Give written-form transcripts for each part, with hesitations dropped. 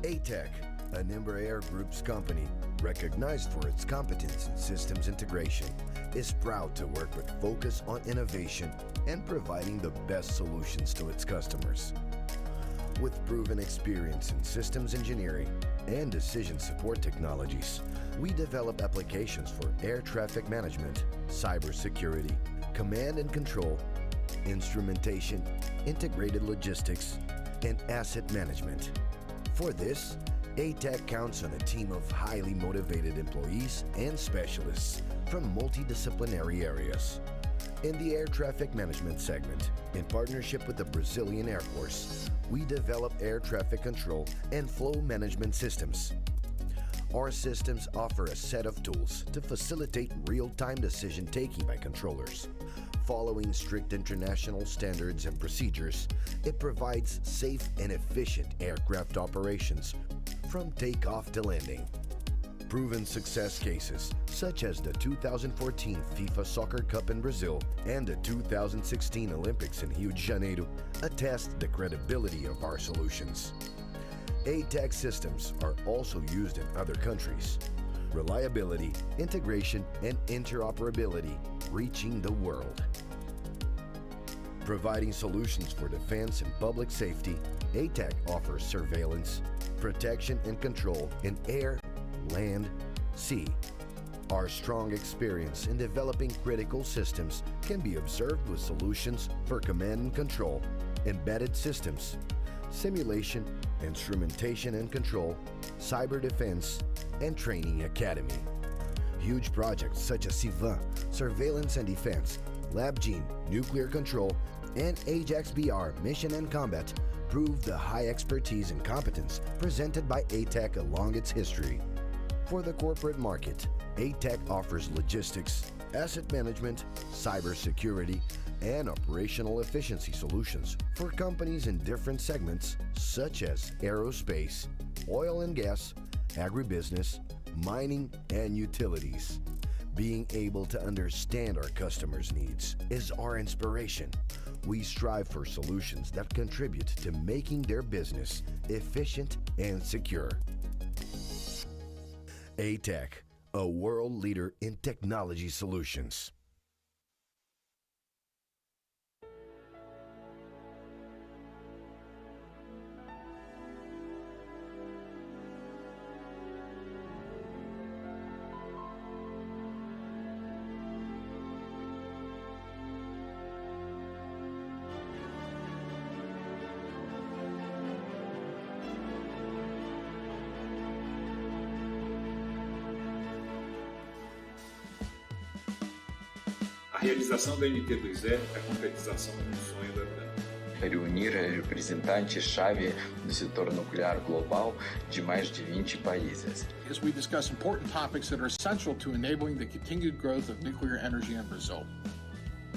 ATEC, an Embraer Group's company, recognized for its competence in systems integration, is proud to work with focus on innovation and providing the best solutions to its customers. With proven experience in systems engineering and decision support technologies, we develop applications for air traffic management, cybersecurity, command and control, instrumentation, integrated logistics, and asset management. For this, ATEC counts on a team of highly motivated employees and specialists from multidisciplinary areas. In the air traffic management segment, in partnership with the Brazilian Air Force, we develop air traffic control and flow management systems. Our systems offer a set of tools to facilitate real-time decision-taking by controllers. Following strict international standards and procedures, it provides safe and efficient aircraft operations from takeoff to landing. Proven success cases, such as the 2014 FIFA Soccer Cup in Brazil and the 2016 Olympics in Rio de Janeiro, attest the credibility of our solutions. ATEC systems are also used in other countries. Reliability, integration, and interoperability reaching the world. Providing solutions for defense and public safety, ATEC offers surveillance, protection and control in air, land, sea. Our strong experience in developing critical systems can be observed with solutions for command and control, embedded systems, simulation, instrumentation and control, cyber defense, and training academy. Huge projects such as CIVAN, surveillance and defense, LabGene, nuclear control, and Ajax-BR, mission and combat, prove the high expertise and competence presented by ATEC along its history. For the corporate market, ATEC offers logistics, asset management, cybersecurity, and operational efficiency solutions for companies in different segments such as aerospace, oil and gas, agribusiness, mining, and utilities. Being able to understand our customers' needs is our inspiration. We strive for solutions that contribute to making their business efficient and secure. ATEC, a world leader in technology solutions. A realização da NT2E é a concretização de um sonho da Europa. Reunir representantes-chave do setor nuclear global de mais de 20 países. As we discuss important topics that are essential to enabling the continued growth of nuclear energy in Brazil.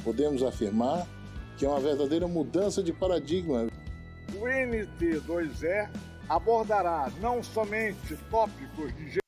Podemos afirmar que é uma verdadeira mudança de paradigma. O NT2E abordará não somente tópicos de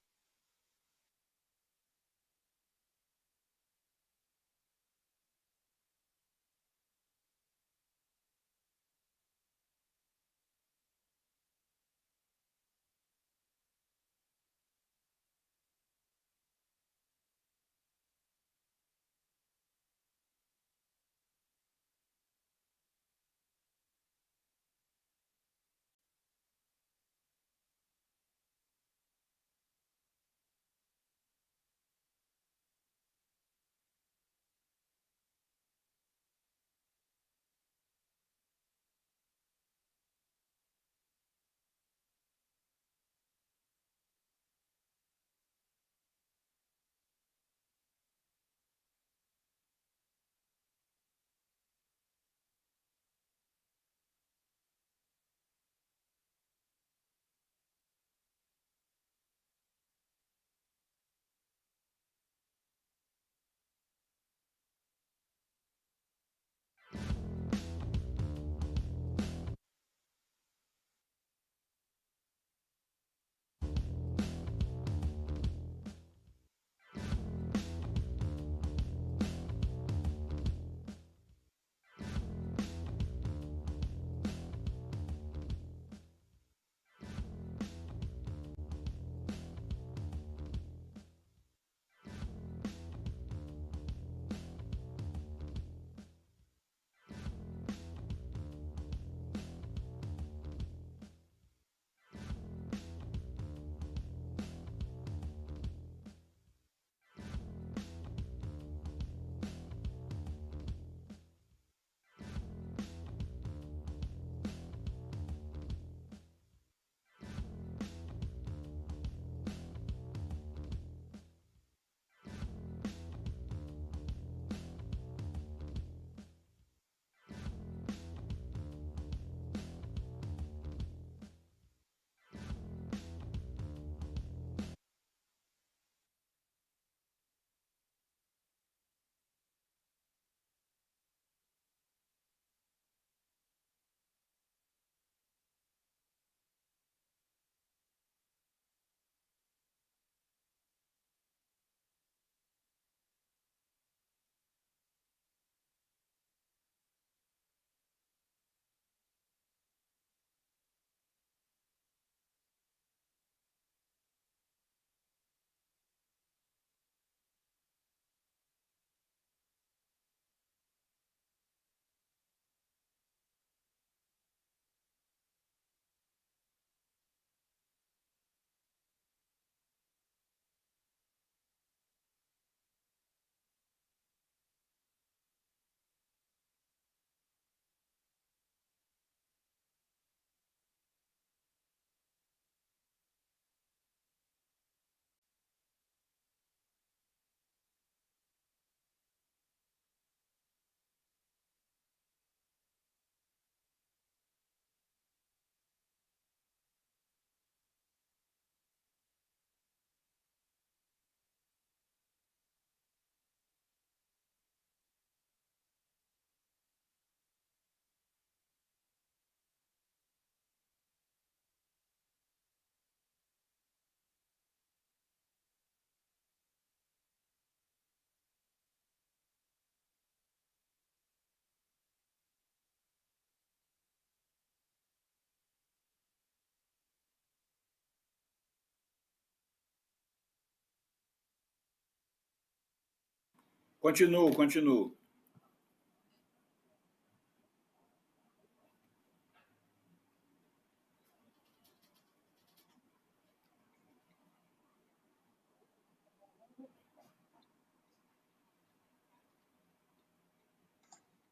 Continuo.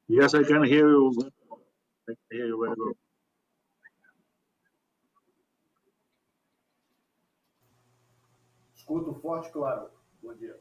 Yes, I can hear you. I can hear you very well. Escuto forte e claro. Bom dia.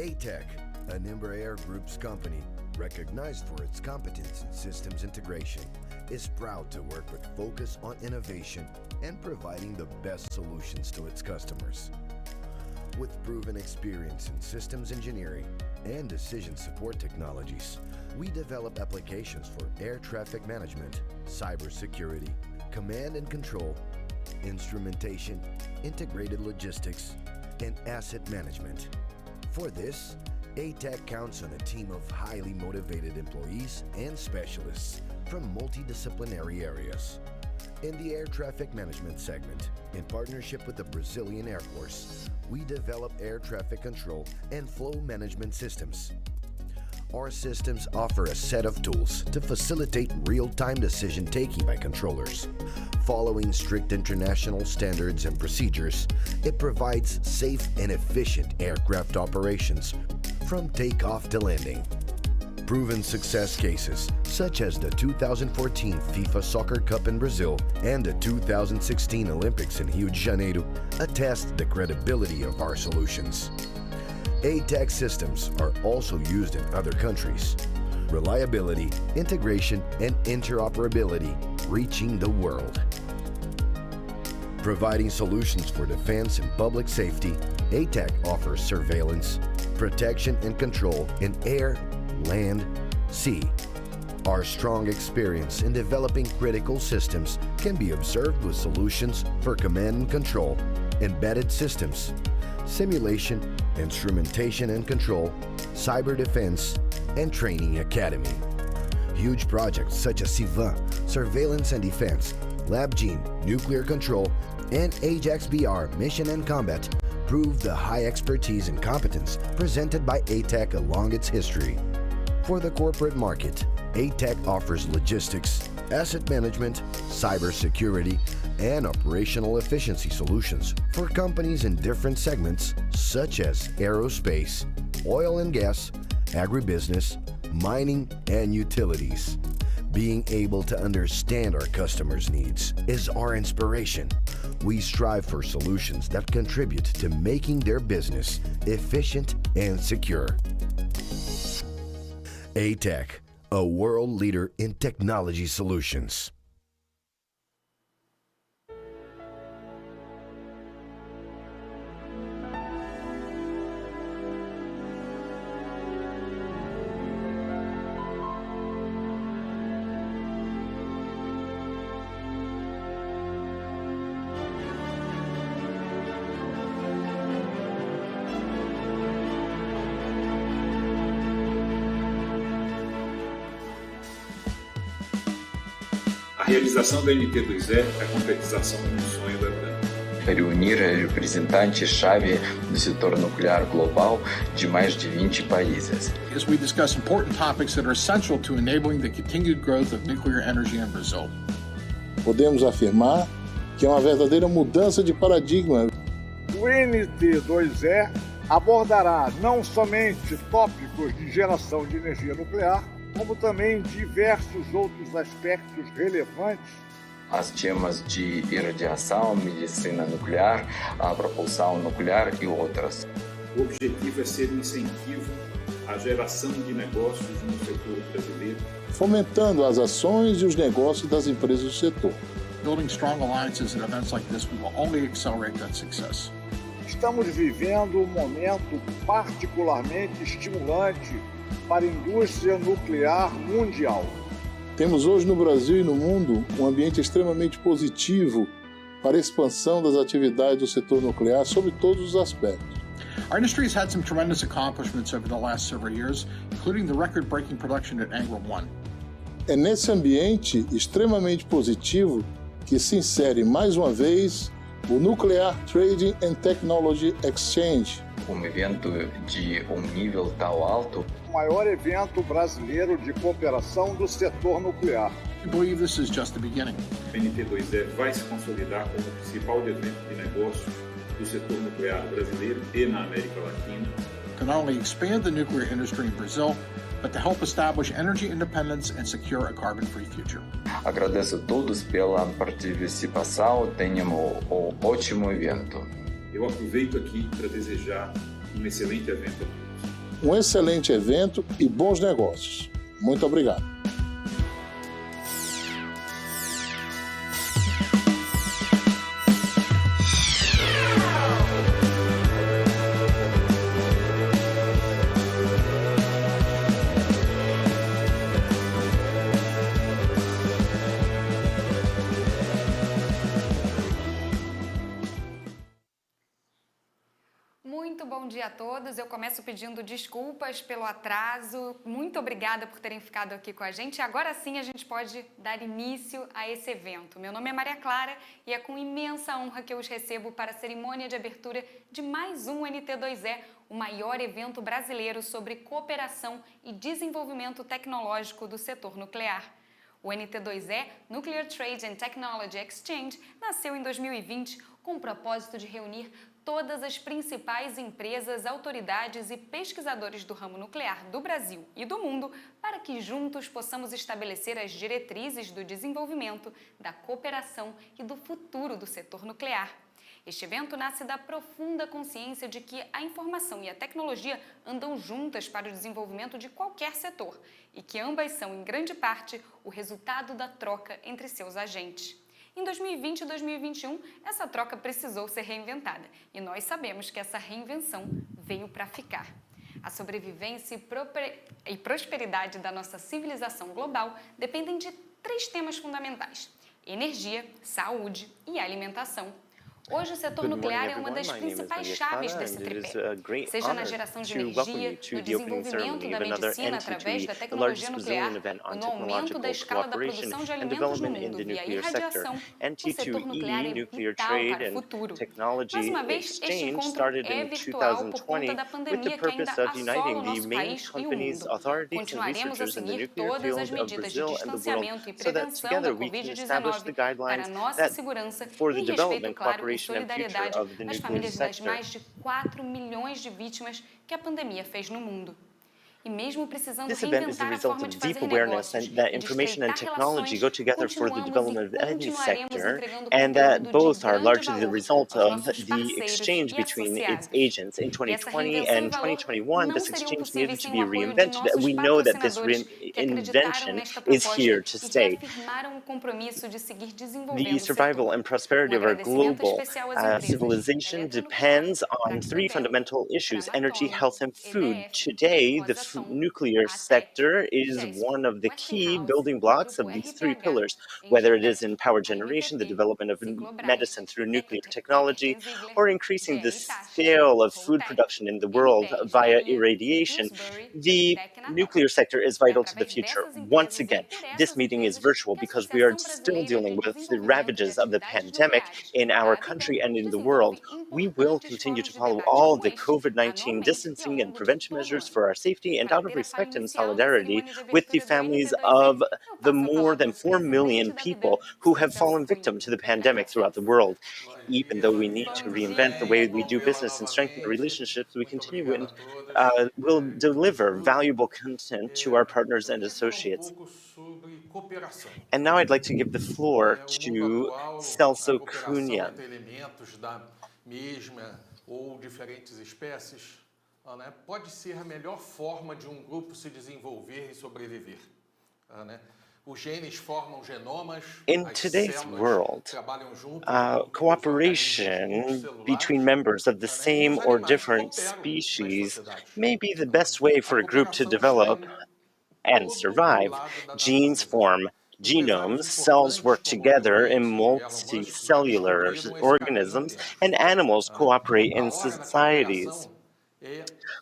ATEC, a Nimber Air Group's company, recognized for its competence in systems integration, is proud to work with focus on innovation and providing the best solutions to its customers. With proven experience in systems engineering and decision support technologies, we develop applications for air traffic management, cybersecurity, command and control, instrumentation, integrated logistics, and asset management. For this, ATEC counts on a team of highly motivated employees and specialists from multidisciplinary areas. In the air traffic management segment, in partnership with the Brazilian Air Force, we develop air traffic control and flow management systems. Our systems offer a set of tools to facilitate real-time decision-taking by controllers. Following strict international standards and procedures, it provides safe and efficient aircraft operations from takeoff to landing. Proven success cases, such as the 2014 FIFA Soccer Cup in Brazil and the 2016 Olympics in Rio de Janeiro, attest the credibility of our solutions. ATAC systems are also used in other countries. Reliability, integration, and interoperability reaching the world. Providing solutions for defense and public safety, ATAC offers surveillance, protection, and control in air, land, sea. Our strong experience in developing critical systems can be observed with solutions for command and control, embedded systems, simulation, instrumentation and control, cyber defense, and training academy. Huge projects such as CIVAN, surveillance and defense, LabGene, nuclear control, and AJAX-BR, mission and combat, prove the high expertise and competence presented by ATAC along its history. For the corporate market, ATAC offers logistics, asset management, cybersecurity, and operational efficiency solutions for companies in different segments such as aerospace, oil and gas, agribusiness, mining, and utilities. Being able to understand our customers' needs is our inspiration. We strive for solutions that contribute to making their business efficient and secure. ATAC, a world leader in technology solutions. A realização da NT2E é a concretização de um sonho da vida. Reunir representantes-chave do setor nuclear global de mais de 20 países. As we discuss important topics that are essential to enabling the continued growth of nuclear energy in Brazil. Podemos afirmar que é uma verdadeira mudança de paradigma. O NT2E abordará não somente tópicos de geração de energia nuclear, como também diversos outros aspectos relevantes. As temas de irradiação, medicina nuclear, a propulsão nuclear e outras. O objetivo é ser um incentivo à geração de negócios no setor brasileiro, fomentando as ações e os negócios das empresas do setor. Building strong alliances at events like this will only accelerate that success. Estamos vivendo um momento particularmente estimulante para a indústria nuclear mundial. Temos hoje no Brasil e no mundo um ambiente extremamente positivo para a expansão das atividades do setor nuclear sob todos os aspectos. Our industry has had some tremendous accomplishments over the last several years, including the record-breaking production at Angra 1. É nesse ambiente extremamente positivo que se insere mais uma vez o Nuclear Trading and Technology Exchange, evento de nível tão alto. O maior evento brasileiro de cooperação do setor nuclear. We believe this is just the beginning. A NT2E vai se consolidar como o principal evento de negócio do setor nuclear brasileiro e na América Latina. To not only expand the nuclear industry in Brazil, but to help establish energy independence and secure a carbon-free future. Agradeço a todos pela participação. Tenhamos um ótimo evento. Eu aproveito aqui para desejar um excelente evento a todos. Um excelente evento e bons negócios. Muito obrigado. Muito Muito bom dia a todos. Eu começo pedindo desculpas pelo atraso. Muito obrigada por terem ficado aqui com a gente. Agora sim a gente pode dar início a esse evento. Meu nome é Maria Clara e é com imensa honra que eu os recebo para a cerimônia de abertura de mais um NT2E, o maior evento brasileiro sobre cooperação e desenvolvimento tecnológico do setor nuclear. O NT2E, Nuclear Trade and Technology Exchange, nasceu em 2020 com o propósito de reunir todas as principais empresas, autoridades e pesquisadores do ramo nuclear do Brasil e do mundo para que juntos possamos estabelecer as diretrizes do desenvolvimento, da cooperação e do futuro do setor nuclear. Este evento nasce da profunda consciência de que a informação e a tecnologia andam juntas para o desenvolvimento de qualquer setor e que ambas são, em grande parte, o resultado da troca entre seus agentes. Em 2020 e 2021, essa troca precisou ser reinventada e nós sabemos que essa reinvenção veio para ficar. A sobrevivência e prosperidade da nossa civilização global dependem de 3 temas fundamentais: energia, saúde e alimentação. Hoje, o setor nuclear é uma das principais chaves desse tripé, seja na geração de energia, no desenvolvimento da medicina através da tecnologia nuclear, ou no aumento da escala da produção de alimentos no mundo via irradiação. O setor nuclear é vital para o futuro. Mais uma vez, este encontro é virtual por conta da pandemia que ainda assola o nosso país e o mundo. Continuaremos a seguir todas as medidas de distanciamento e prevenção da Covid-19 para a nossa segurança e respeito, claro, e solidariedade às famílias das mais de 4 milhões de vítimas que a pandemia fez no mundo. E mesmo precisando reinventar a forma de fazer negócios that information and technology go together for the development of any sector, and that both are largely the result of the exchange between its agents. In 2020 and 2021, this exchange needed to be reinvented. We know that this reinvention is here to stay. The survival and prosperity of our global civilization depends on 3 fundamental issues: energy, health, and food. Today, the nuclear sector is one of the key building blocks of these 3 pillars, whether it is in power generation, the development of medicine through nuclear technology, or increasing the scale of food production in the world via irradiation. The nuclear sector is vital to the future. Once again, this meeting is virtual because we are still dealing with the ravages of the pandemic in our country and in the world. We will continue to follow all the COVID-19 distancing and prevention measures for our safety, and out of respect and solidarity with the families of the more than 4 million people who have fallen victim to the pandemic throughout the world. Even though we need to reinvent the way we do business and strengthen relationships, we continue and will deliver valuable content to our partners and associates. And now I'd like to give the floor to Celso Cunha. Pode ser a melhor forma de grupo se desenvolver e sobreviver. Os genes formam genomas. In today's world, cooperation between members of the same or different species may be the best way for a group to develop and survive. Genes form genomes, cells work together in multicellular organisms, and animals cooperate in societies.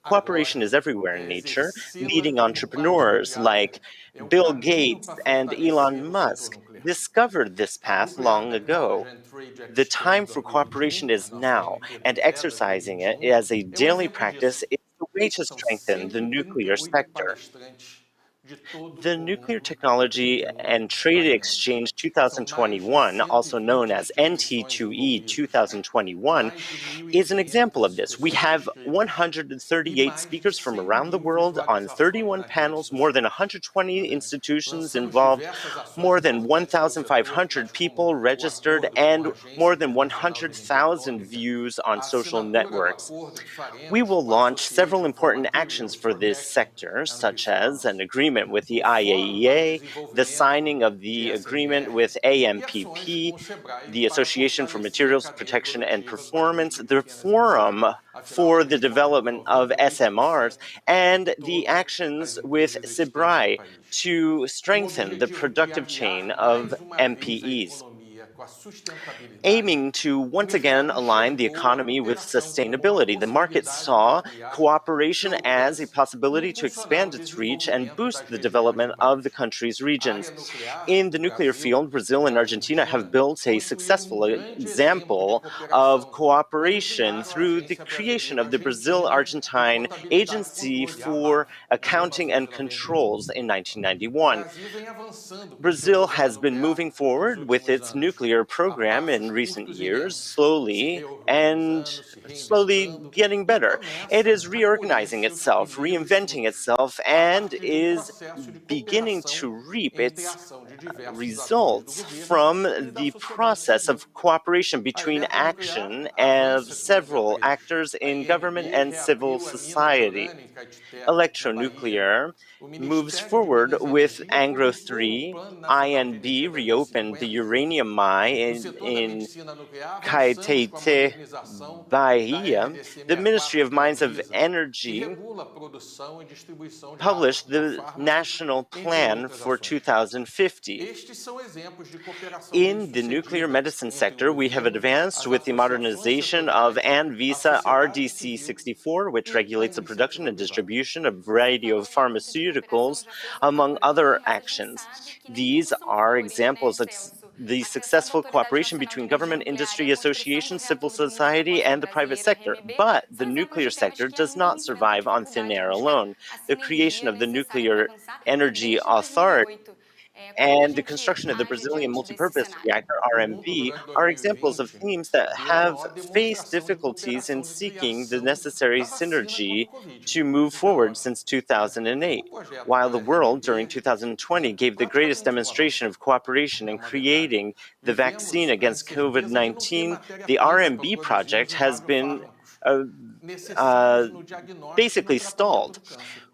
Cooperation is everywhere in nature. Leading entrepreneurs like Bill Gates and Elon Musk discovered this path long ago. The time for cooperation is now, and exercising it as a daily practice is the way to strengthen the nuclear sector. The Nuclear Technology and Trade Exchange 2021, also known as NT2E 2021, is an example of this. We have 138 speakers from around the world on 31 panels, more than 120 institutions involved, more than 1,500 people registered, and more than 100,000 views on social networks. We will launch several important actions for this sector, such as an agreement with the IAEA, the signing of the agreement with AMPP, the Association for Materials Protection and Performance, the Forum for the Development of SMRs, and the actions with Cerimony to strengthen the productive chain of MPEs. aiming to once again align the economy with sustainability. The market saw cooperation as a possibility to expand its reach and boost the development of the country's regions. In the nuclear field, Brazil and Argentina have built a successful example of cooperation through the creation of the Brazil-Argentine Agency for Accounting and Controls in 1991. Brazil has been moving forward with its nuclear program in recent years, slowly getting better. It is reorganizing itself, reinventing itself, and is beginning to reap its results from the process of cooperation between action of several actors in government and civil society. Electronuclear moves forward with Angro 3. INB reopened the uranium mine in Caetité, Bahia. The Ministry of Mines of Energy published the National Plan for 2050. In the nuclear medicine sector, we have advanced with the modernization of Anvisa RDC-64, which regulates the production and distribution of radiopharmaceuticals, among other actions. These are examples of the successful cooperation between government, industry, associations, civil society, and the private sector. But the nuclear sector does not survive on thin air alone. The creation of the Nuclear Energy Authority and the construction of the Brazilian multipurpose reactor, RMB, are examples of themes that have faced difficulties in seeking the necessary synergy to move forward since 2008. While the world during 2020 gave the greatest demonstration of cooperation in creating the vaccine against COVID-19, the RMB project has been basically stalled.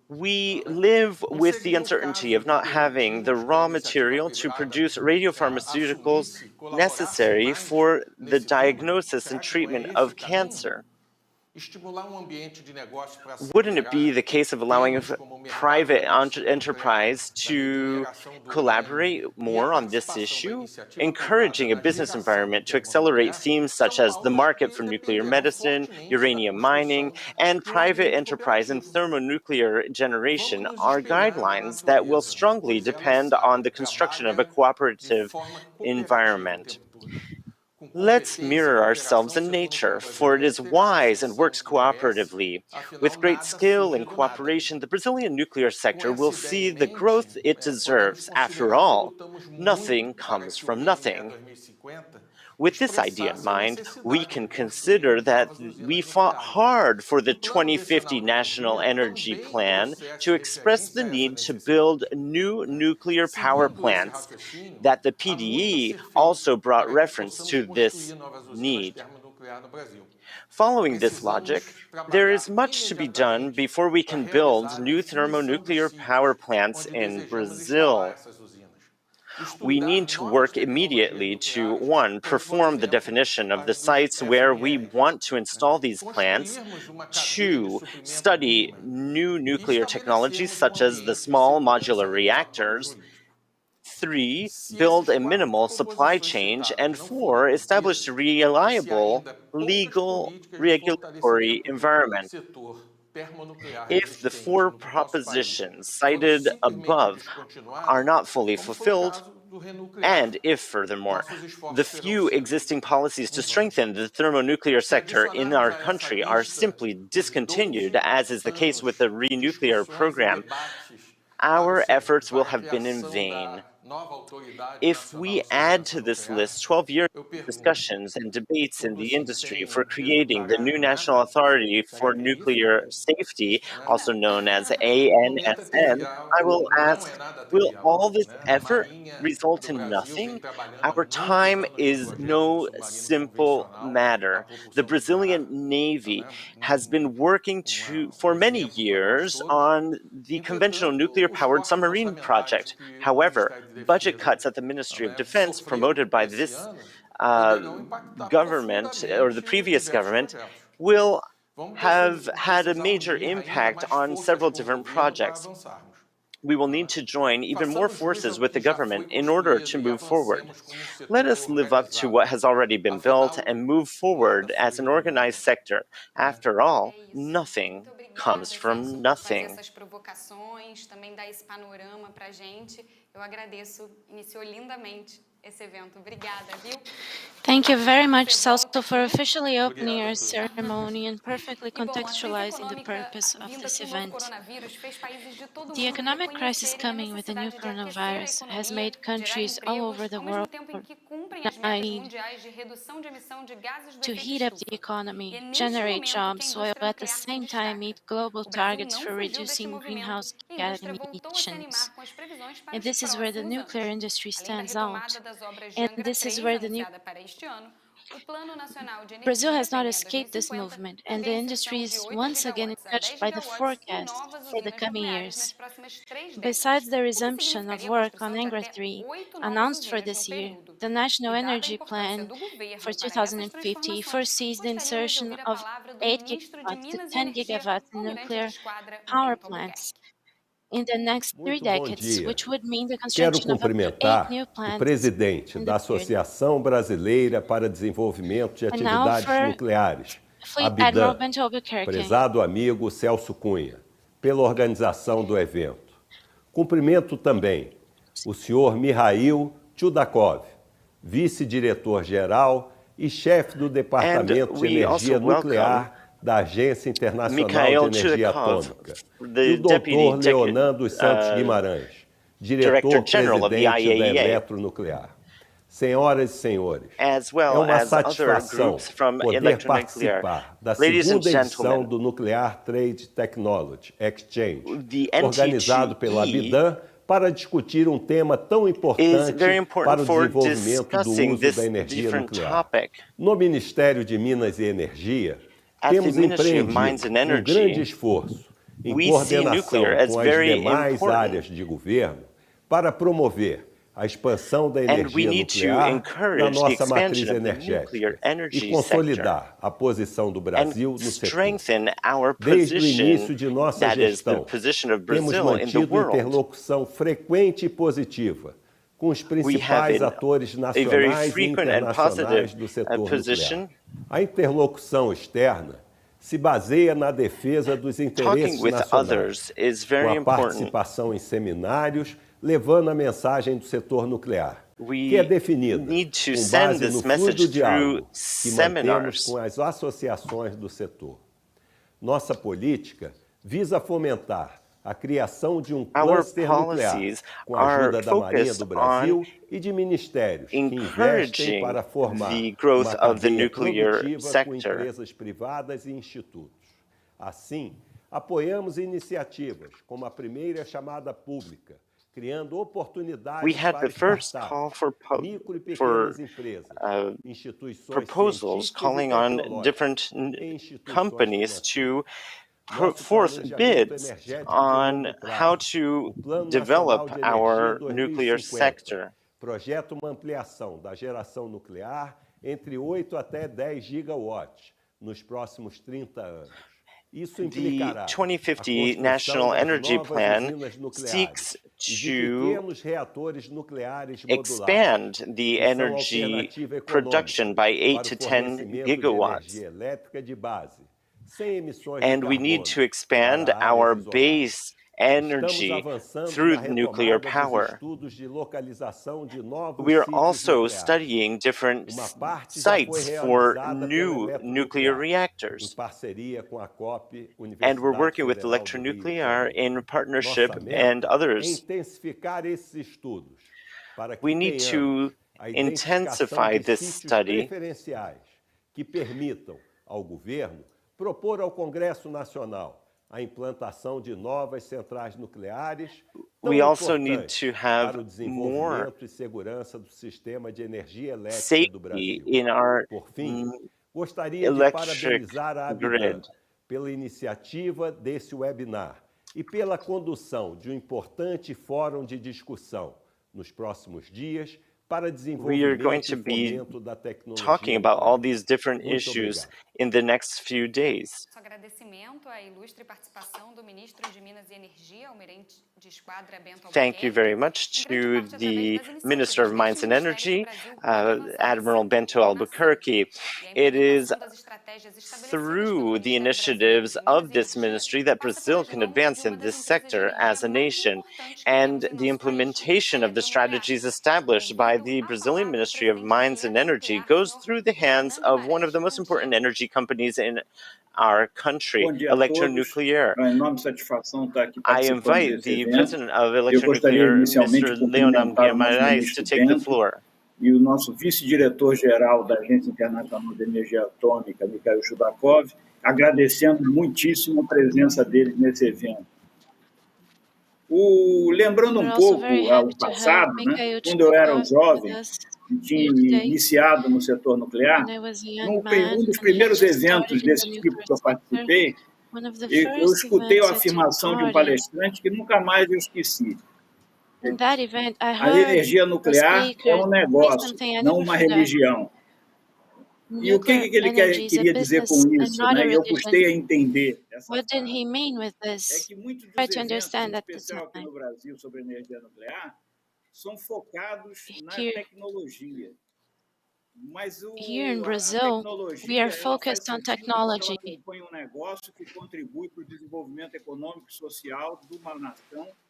We live with the uncertainty of not having the raw material to produce radiopharmaceuticals necessary for the diagnosis and treatment of cancer. Wouldn't it be the case of allowing private enterprise to collaborate more on this issue, encouraging a business environment to accelerate themes such as the market for nuclear medicine, uranium mining, and private enterprise in thermonuclear generation are guidelines that will strongly depend on the construction of a cooperative environment. Let's mirror ourselves in nature, for it is wise and works cooperatively. With great skill and cooperation, the Brazilian nuclear sector will see the growth it deserves. After all, nothing comes from nothing. With this idea in mind, we can consider that we fought hard for the 2050 National Energy Plan to express the need to build new nuclear power plants, that the PDE also brought reference to this need. Following this logic, there is much to be done before we can build new thermonuclear power plants in Brazil. We need to work immediately to, 1, perform the definition of the sites where we want to install these plants, 2, study new nuclear technologies such as the small modular reactors, 3, build a minimal supply chain, and 4, establish a reliable legal regulatory environment. If the 4 propositions cited above are not fully fulfilled, and if, furthermore, the few existing policies to strengthen the thermonuclear sector in our country are simply discontinued, as is the case with the renuclear program, our efforts will have been in vain. If we add to this list 12 years of discussions and debates in the industry for creating the new National Authority for Nuclear Safety, also known as ANSN, I will ask, will all this effort result in nothing? Our time is no simple matter. The Brazilian Navy has been working for many years on the conventional nuclear-powered submarine project. However, budget cuts at the Ministry of Defense, promoted by this government, or the previous government, will have had a major impact on several different projects. we will need to join even more forces with the government in order to move forward. Let us live up to what has already been built and move forward as an organized sector. After all, nothing comes from nothing. Essas provocações, também dar esse panorama pra gente. Eu agradeço, iniciou lindamente esse evento. Obrigada, viu? Thank you very much, Celso, for officially opening our ceremony and perfectly contextualizing the purpose of this event. The economic crisis coming with the new coronavirus has made countries all over the world need to heat up the economy, generate jobs, while at the same time meet global targets for reducing greenhouse gas emissions. And this is where the nuclear industry stands out. And this is where Brazil has not escaped this movement, and the industry is once again touched by the forecast for the coming years. Besides the resumption of work on Angra 3, announced for this year, the National Energy Plan for 2050 foresees the insertion of 8 gigawatts to 10 gigawatts in nuclear power plants in the next 3 decades, which would mean the construction of 8 new plants. O presidente da Associação Brasileira para Desenvolvimento de Atividades Nucleares, ABIDAN, prezado amigo Celso Cunha, pela organização do evento. Cumprimento também o senhor Mihail Chudakov, vice-diretor-geral e chefe do Departamento de Energia Nuclear da Agência Internacional de Energia Atômica, e o Dr. Leonan dos Santos Guimarães, diretor-presidente da Eletronuclear. Senhoras e senhores, é uma satisfação poder participar da segunda edição do Nuclear Trade Technology Exchange, organizado pela ABIDAN, para discutir um tema tão importante para o desenvolvimento do uso da energia nuclear. No Ministério de Minas e Energia, temos empreendido um grande esforço em coordenação com as demais áreas de governo para promover a expansão da energia nuclear na nossa matriz energética e consolidar a posição do Brasil no setor. Desde o início de nossa gestão, temos mantido interlocução frequente e positiva com os principais atores nacionais e internacionais do setor nuclear. A interlocução externa se baseia na defesa dos interesses nacionais, com a participação em seminários, levando a mensagem do setor nuclear, que é definida com base no fluido diálogo que mantemos com as associações do setor. Nossa política visa fomentar a criação de um cluster nuclear, com a ajuda da Marinha do Brasil e de ministérios que investem para formar uma cadeia produtiva com empresas privadas e institutos. Assim, apoiamos iniciativas como a primeira chamada pública, criando oportunidades para micro e pequenas empresas, instituições proposals calling on different companies to put forth bids on how to develop our nuclear sector. Projeta uma ampliação da geração nuclear entre 8 até 10 gigawatts nos próximos 30 anos. The 2050 National Energy Plan seeks to expand the energy production by 8 to 10 gigawatts. And we need to expand our base energy through nuclear power. We are also studying different sites for new nuclear reactors. And we're working with Eletronuclear in partnership and others. We need to intensify this study propor ao Congresso Nacional a implantação de novas centrais nucleares tão importantes para o desenvolvimento e segurança do sistema de energia elétrica do Brasil. Por fim, gostaria de parabenizar a ABIDAN pela iniciativa desse webinar e pela condução de um importante fórum de discussão nos próximos dias para desenvolvimento e fomento da tecnologia. Talking about all these different issues in the next few days. Thank you very much to the Minister of Mines and Energy, Admiral Bento Albuquerque. It is through the initiatives of this ministry that Brazil can advance in this sector as a nation, and the implementation of the strategies established by the Brazilian Ministry of Mines and Energy goes through the hands of one of the most important energy companies in our country, Eletronuclear. I invite the president of Eletronuclear, Mr. Leonardo Guimarães, to take the floor. E o nosso vice-diretor-geral da Agência Internacional de Energia Atômica, Mikhail Chudakov, agradecendo muitíssimo a presença deles nesse evento. Lembrando um pouco ao passado, né, quando eu era jovem e tinha iniciado no setor nuclear, um dos primeiros eventos desse tipo que eu participei, eu escutei a afirmação de um palestrante que nunca mais eu esqueci. A energia nuclear é um negócio, não uma religião. E o que ele queria dizer com isso? Né? Eu custei a entender essa frase. É que muitos dos eventos, em especial aqui no Brasil, sobre energia nuclear, são focados na tecnologia. Mas here in Brazil, we are focused on technology.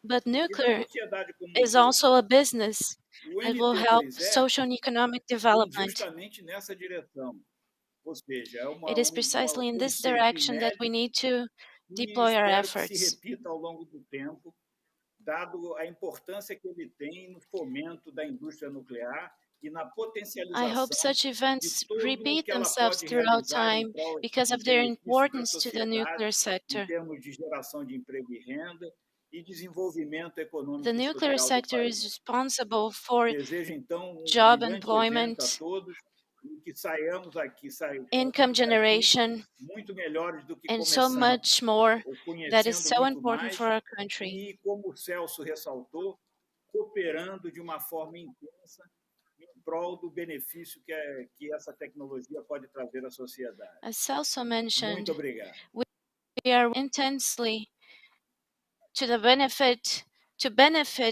But nuclear is also a business that will help social and economic development. It is precisely in this direction that we need to deploy our efforts. Dado a importância que ele tem no fomento da indústria nuclear. I hope such events repeat themselves throughout time because of their importance to the nuclear sector. The nuclear sector is responsible for job employment, income generation, and so much more that is so important for our country. Do benefício que essa tecnologia pode trazer à sociedade. As Celso mentioned, muito obrigado. We are intensely to benefit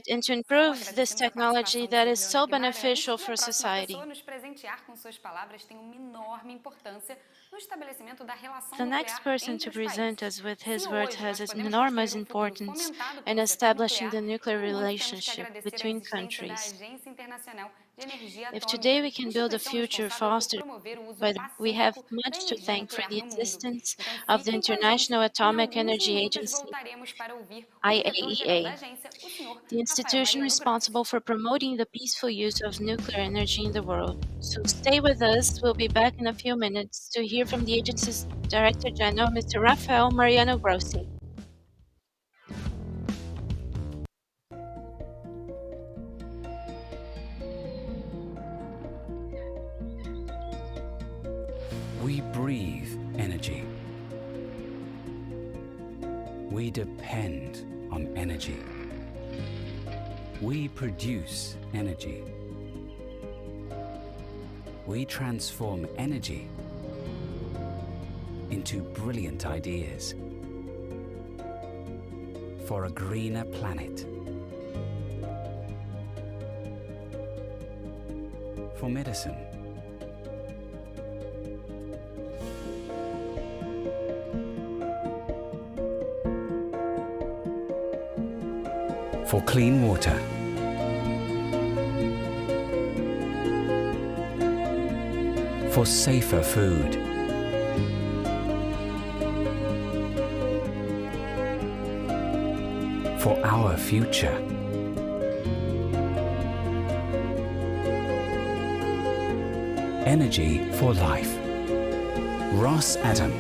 and to improve this technology that is so beneficial for society. The next person to present us with his words has enormous importance in establishing the nuclear relationship between countries. If today we can build a future fostered by we have much to thank for the existence of the International Atomic Energy Agency, IAEA, the institution responsible for promoting the peaceful use of nuclear energy in the world. So stay with us. We'll be back in a few minutes to hear from the agency's Director General, Mr. Rafael Mariano Grossi. We breathe energy. We depend on energy. We produce energy. We transform energy into brilliant ideas for a greener planet. For medicine. For clean water. For safer food. For our future. Energy for life. Ross Adam.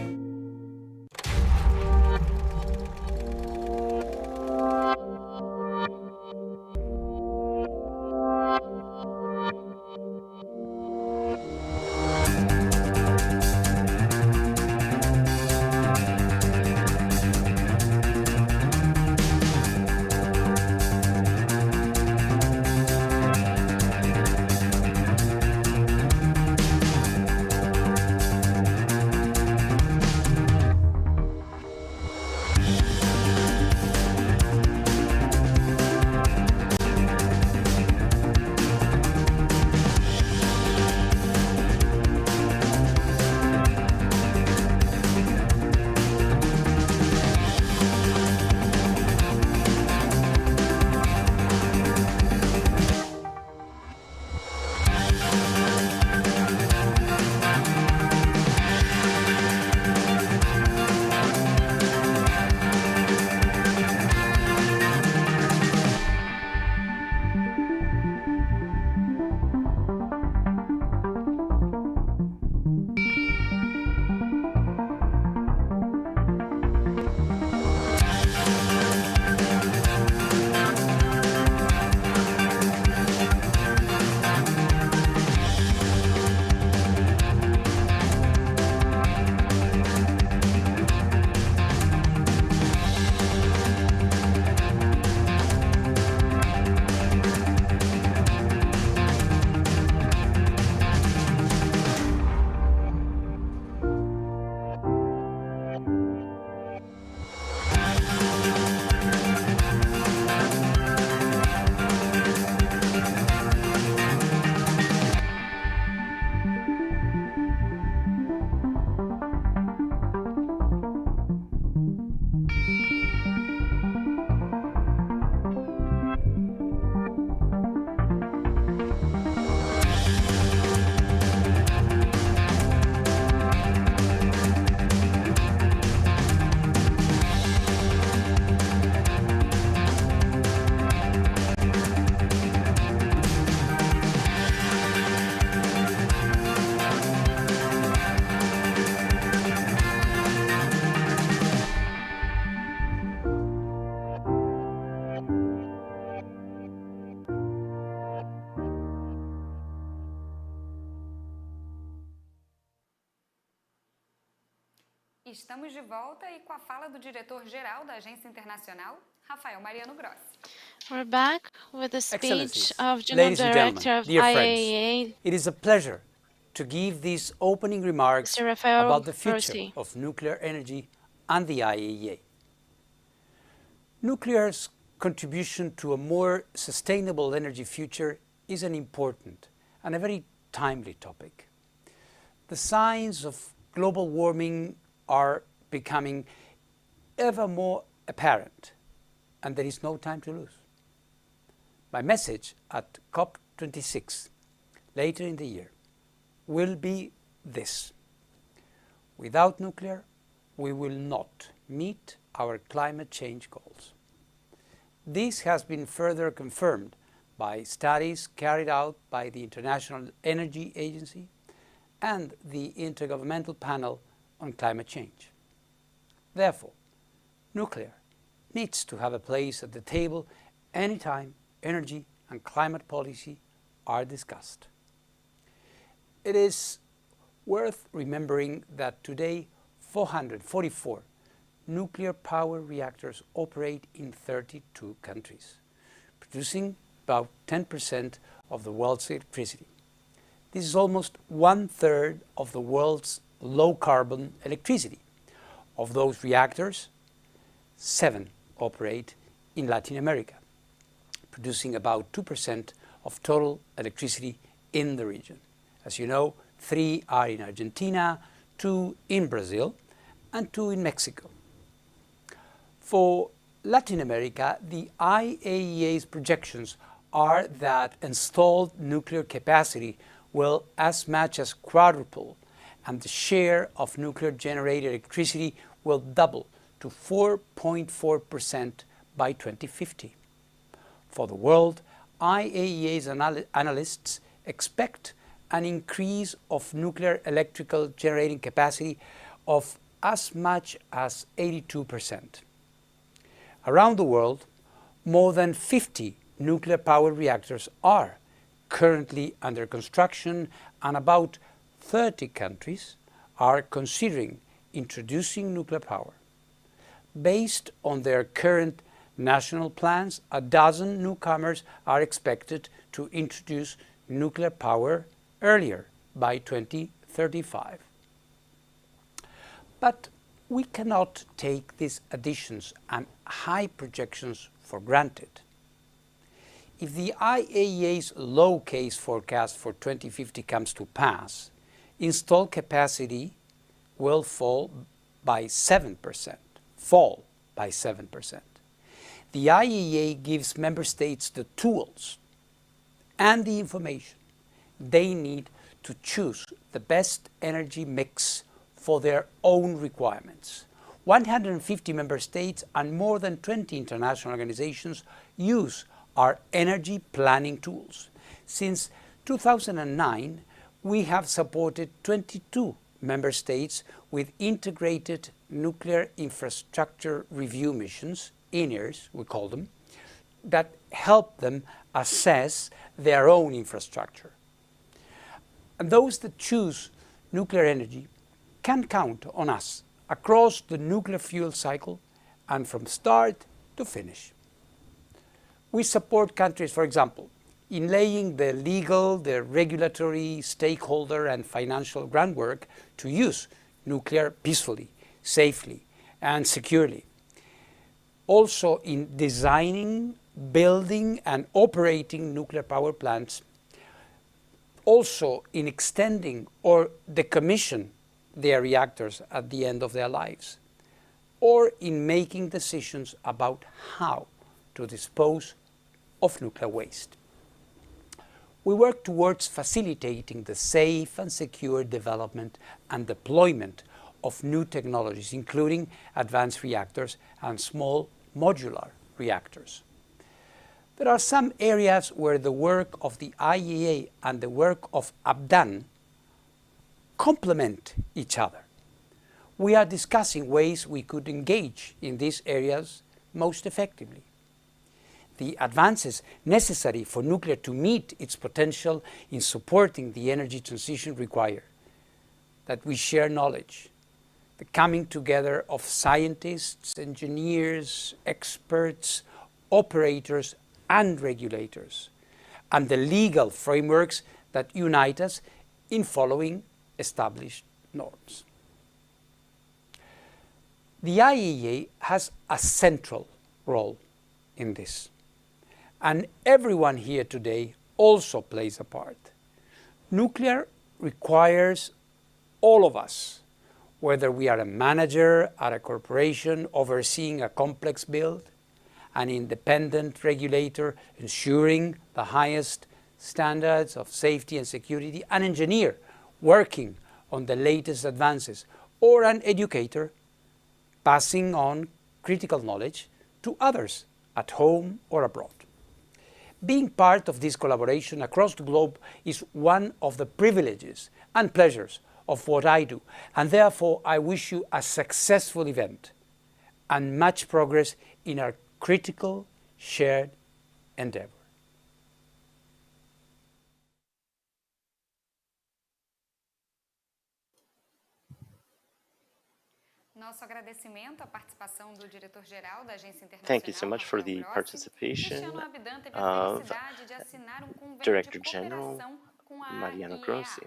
Estamos de volta e com a fala do diretor-geral da Agência Internacional, Rafael Mariano Grossi. We're back with the speech of General Director of IAEA. It is a pleasure to give these opening remarks about the future of nuclear energy and the IAEA. Nuclear's contribution to a more sustainable energy future is an important and a very timely topic. The signs of global warming are becoming ever more apparent, and there is no time to lose. My message at COP26 later in the year will be this: without nuclear, we will not meet our climate change goals. This has been further confirmed by studies carried out by the International Energy Agency and the Intergovernmental Panel on Climate Change. Therefore, nuclear needs to have a place at the table anytime energy and climate policy are discussed. It is worth remembering that today 444 nuclear power reactors operate in 32 countries, producing about 10% of the world's electricity. This is almost 1/3 of the world's low-carbon electricity. Of those reactors, 7 operate in Latin America, producing about 2% of total electricity in the region. As you know, 3 are in Argentina, 2 in Brazil, and 2 in Mexico. For Latin America, the IAEA's projections are that installed nuclear capacity will as much as quadruple, and the share of nuclear-generated electricity will double to 4.4% by 2050. For the world, IAEA's analysts expect an increase of nuclear electrical generating capacity of as much as 82%. Around the world, more than 50 nuclear power reactors are currently under construction, and about 30 countries are considering introducing nuclear power. Based on their current national plans, a dozen newcomers are expected to introduce nuclear power earlier, by 2035. But we cannot take these additions and high projections for granted. If the IAEA's low case forecast for 2050 comes to pass, installed capacity will fall by 7%. The IAEA gives member states the tools and the information they need to choose the best energy mix for their own requirements. 150 member states and more than 20 international organizations use our energy planning tools. Since 2009, we have supported 22 member states with integrated nuclear infrastructure review missions, INERs we call them, that help them assess their own infrastructure. And those that choose nuclear energy can count on us across the nuclear fuel cycle and from start to finish. We support countries, for example, in laying the legal, the regulatory, stakeholder and financial groundwork to use nuclear peacefully, safely and securely. Also in designing, building and operating nuclear power plants. Also in extending or decommission their reactors at the end of their lives. Or in making decisions about how to dispose of nuclear waste. We work towards facilitating the safe and secure development and deployment of new technologies, including advanced reactors and small modular reactors. There are some areas where the work of the IAEA and the work of ABDAN complement each other. We are discussing ways we could engage in these areas most effectively. The advances necessary for nuclear to meet its potential in supporting the energy transition require that we share knowledge, the coming together of scientists, engineers, experts, operators, and regulators, and the legal frameworks that unite us in following established norms. The IAEA has a central role in this, and everyone here today also plays a part. Nuclear requires all of us, whether we are a manager at a corporation overseeing a complex build, an independent regulator ensuring the highest standards of safety and security, an engineer working on the latest advances, or an educator passing on critical knowledge to others at home or abroad. Being part of this collaboration across the globe is one of the privileges and pleasures of what I do, and therefore I wish you a successful event and much progress in our critical shared endeavor. Thank you so much for the participation of Director General Mariano Grossi.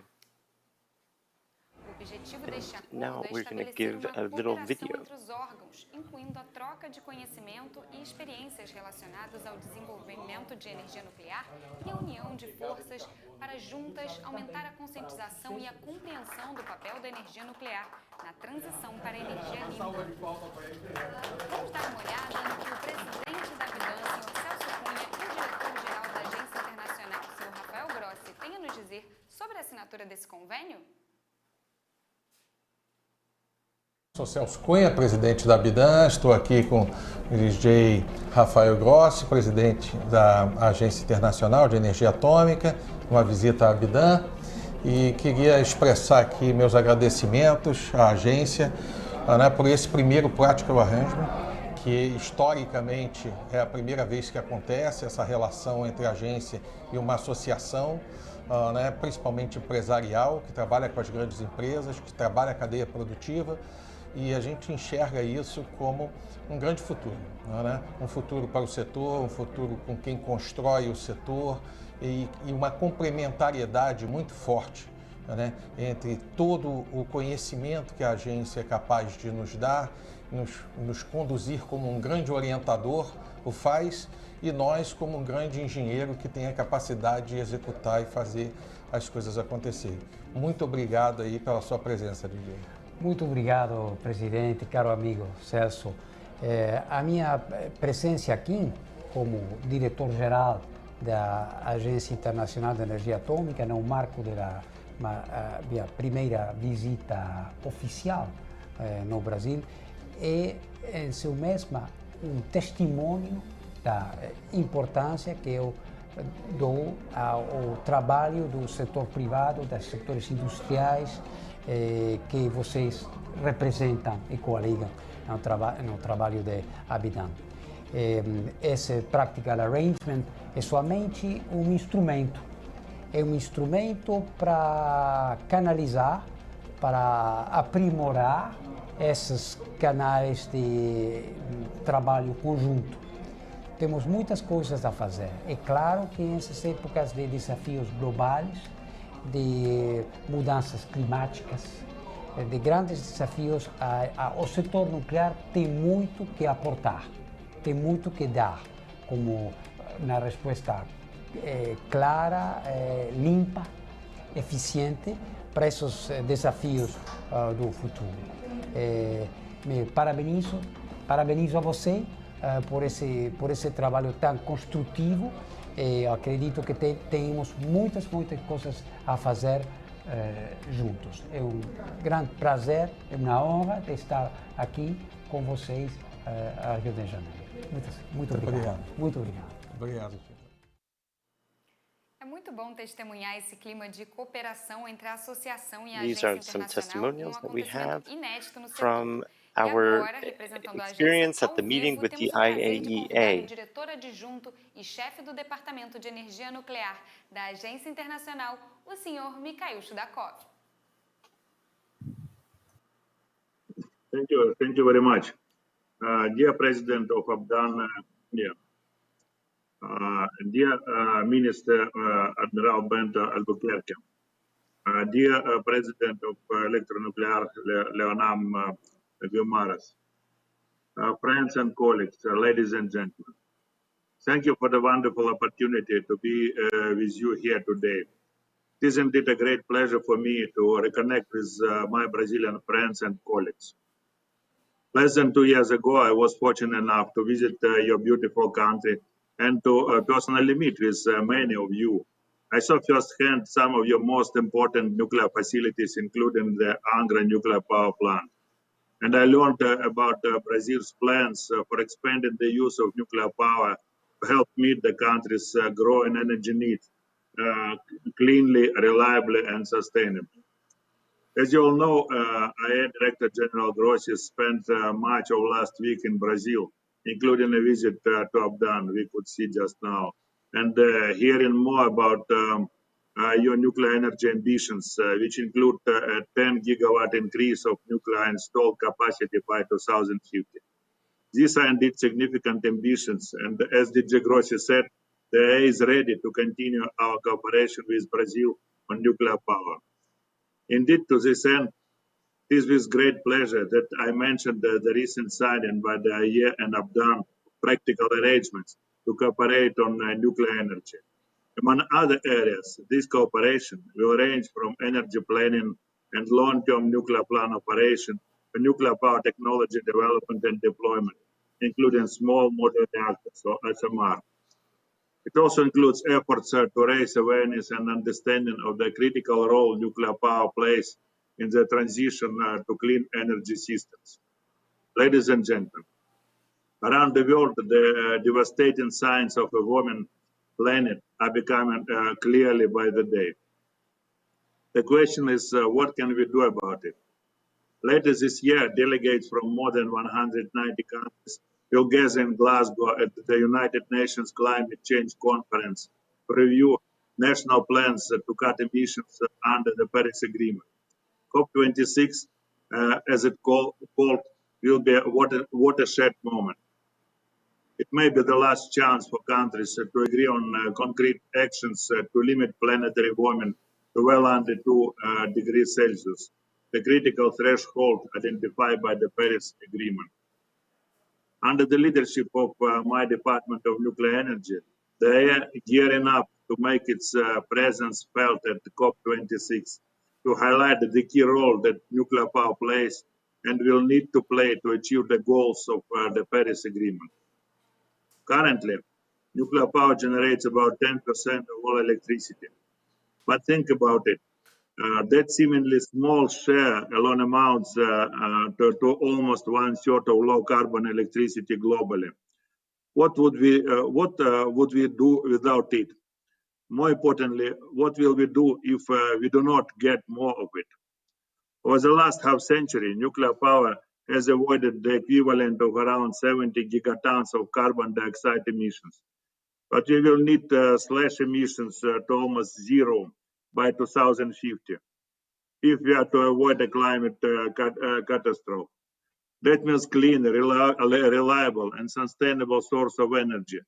Now we're going to give a little video. Entre os órgãos, incluindo a troca de conhecimento e experiências relacionadas ao desenvolvimento de energia nuclear e a união de forças para juntas aumentar a conscientização e a compreensão do papel da energia nuclear na transição para a energia limpa. Vamos dar uma olhada no que o presidente da Bidan, Sr. Celso Cunha, e o diretor-geral da Agência Internacional, Sr. Rafael Grossi, têm a nos dizer sobre a assinatura desse convênio? Sou Celso Cunha, presidente da Bidan, estou aqui com o DJ Rafael Grossi, presidente da Agência Internacional de Energia Atômica, uma visita à Bidan, e queria expressar aqui meus agradecimentos à agência por esse primeiro Practical Arrangement, que historicamente é a primeira vez que acontece essa relação entre a agência e uma associação, principalmente empresarial, que trabalha com as grandes empresas, que trabalha a cadeia produtiva, e a gente enxerga isso como um grande futuro, um futuro para o setor, um futuro com quem constrói o setor e uma complementariedade muito forte entre todo o conhecimento que a agência é capaz de nos dar, nos conduzir como um grande orientador, o faz, e nós como um grande engenheiro que tem a capacidade de executar e fazer as coisas acontecerem. Muito obrigado aí pela sua presença, DJ. Muito obrigado, presidente, caro amigo Celso. A minha presença aqui como diretor-geral da Agência Internacional de Energia Atômica no marco da minha primeira visita oficial no Brasil é, em si mesma, um testemunho da importância que eu dou ao trabalho do setor privado, dos setores industriais, que vocês representam e coligam no trabalho de Bidan. Esse Practical Arrangement é somente um instrumento. É um instrumento para canalizar, para aprimorar esses canais de trabalho conjunto. Temos muitas coisas a fazer. É claro que nessas épocas de desafios globais, de mudanças climáticas, de grandes desafios, o setor nuclear tem muito que aportar, tem muito que dar, como na resposta clara, limpa, eficiente para esses desafios do futuro. Me parabenizo a você por esse trabalho tão construtivo. Acredito que temos muitas coisas a fazer juntos. É um grande prazer, é uma honra de estar aqui com vocês a Rio de Janeiro. Muito obrigado. Muito obrigado. Obrigado. É muito bom testemunhar esse clima de cooperação entre a associação e a agência internacional, um acontecimento inédito no setor. Our experience at the meeting with the IAEA. O diretor adjunto e chefe do Departamento de Energia Nuclear da Agência Internacional, o senhor Mikhail Shudakov. Thank you very much. Dear President of Abdan, dear Minister Admiral Bento Albuquerque, dear President of Electronuclear Leonam Guimaras, friends and colleagues, ladies and gentlemen, thank you for the wonderful opportunity to be with you here today. It is indeed a great pleasure for me to reconnect with my Brazilian friends and colleagues. Less than 2 years ago, I was fortunate enough to visit your beautiful country and to personally meet with many of you. I saw firsthand some of your most important nuclear facilities, including the Angra nuclear power plant. And I learned about Brazil's plans for expanding the use of nuclear power to help meet the country's growing energy needs cleanly, reliably, and sustainably. As you all know, I, Director General Grossi, spent much of last week in Brazil, including a visit to Abdan, we could see just now, and hearing more about your nuclear energy ambitions, which include a 10 gigawatt increase of nuclear installed capacity by 2050. These are indeed significant ambitions, and as DJ Grossi said, the AA is ready to continue our cooperation with Brazil on nuclear power. Indeed, to this end, it is with great pleasure that I mentioned the recent signing by the IAEA and Abdan practical arrangements to cooperate on nuclear energy. Among other areas, this cooperation will range from energy planning and long-term nuclear plant operation to nuclear power technology development and deployment, including small modular reactors or SMR. It also includes efforts to raise awareness and understanding of the critical role nuclear power plays in the transition to clean energy systems. Ladies and gentlemen, around the world, the devastating signs of a warming planet are becoming clearly by the day. The question is, what can we do about it? Later this year, delegates from more than 190 countries will gather in Glasgow at the United Nations Climate Change Conference to review national plans to cut emissions under the Paris Agreement. COP26, as it's called, will be a watershed moment. It may be the last chance for countries to agree on concrete actions to limit planetary warming to well under 2 degrees Celsius, the critical threshold identified by the Paris Agreement. Under the leadership of my Department of Nuclear Energy, they are gearing up to make its presence felt at the COP26 to highlight the key role that nuclear power plays and will need to play to achieve the goals of the Paris Agreement. Currently, nuclear power generates about 10% of all electricity. But think about it. That seemingly small share alone amounts to almost 1/3 of low carbon electricity globally. What would we do without it? More importantly, what will we do if we do not get more of it? Over the last half century, nuclear power has avoided the equivalent of around 70 gigatons of carbon dioxide emissions. But we will need to slash emissions to almost zero by 2050 if we are to avoid a climate catastrophe. That means clean, reliable, and sustainable source of energy,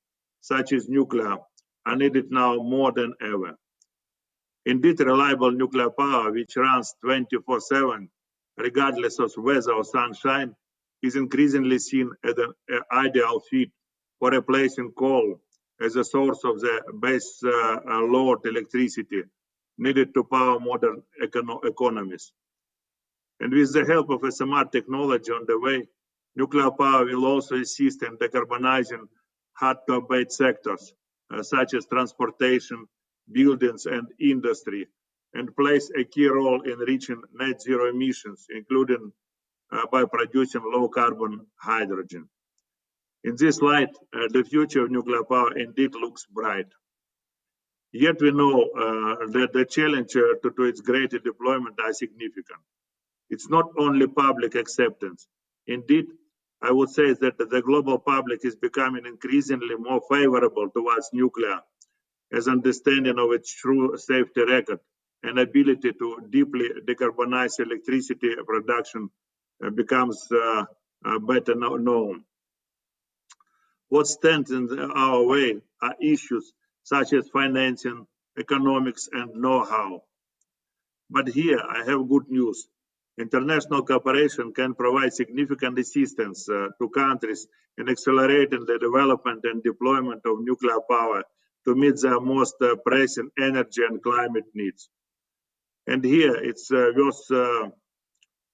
such as nuclear, are needed now more than ever. Indeed, reliable nuclear power, which runs 24/7, regardless of weather or sunshine, is increasingly seen as an ideal fit for replacing coal as a source of the base load electricity needed to power modern economies. And with the help of SMR technology on the way, nuclear power will also assist in decarbonizing hard-to-abate sectors, such as transportation, buildings, and industry, and plays a key role in reaching net zero emissions, including by producing low-carbon hydrogen. In this light, the future of nuclear power indeed looks bright. Yet we know that the challenge to its greater deployment are significant. It's not only public acceptance. Indeed, I would say that the global public is becoming increasingly more favorable towards nuclear, as understanding of its true safety record and ability to deeply decarbonize electricity production becomes better known. What stands in our way are issues such as financing, economics, and know-how. But here I have good news. International cooperation can provide significant assistance to countries in accelerating the development and deployment of nuclear power to meet their most pressing energy and climate needs. And here it's worth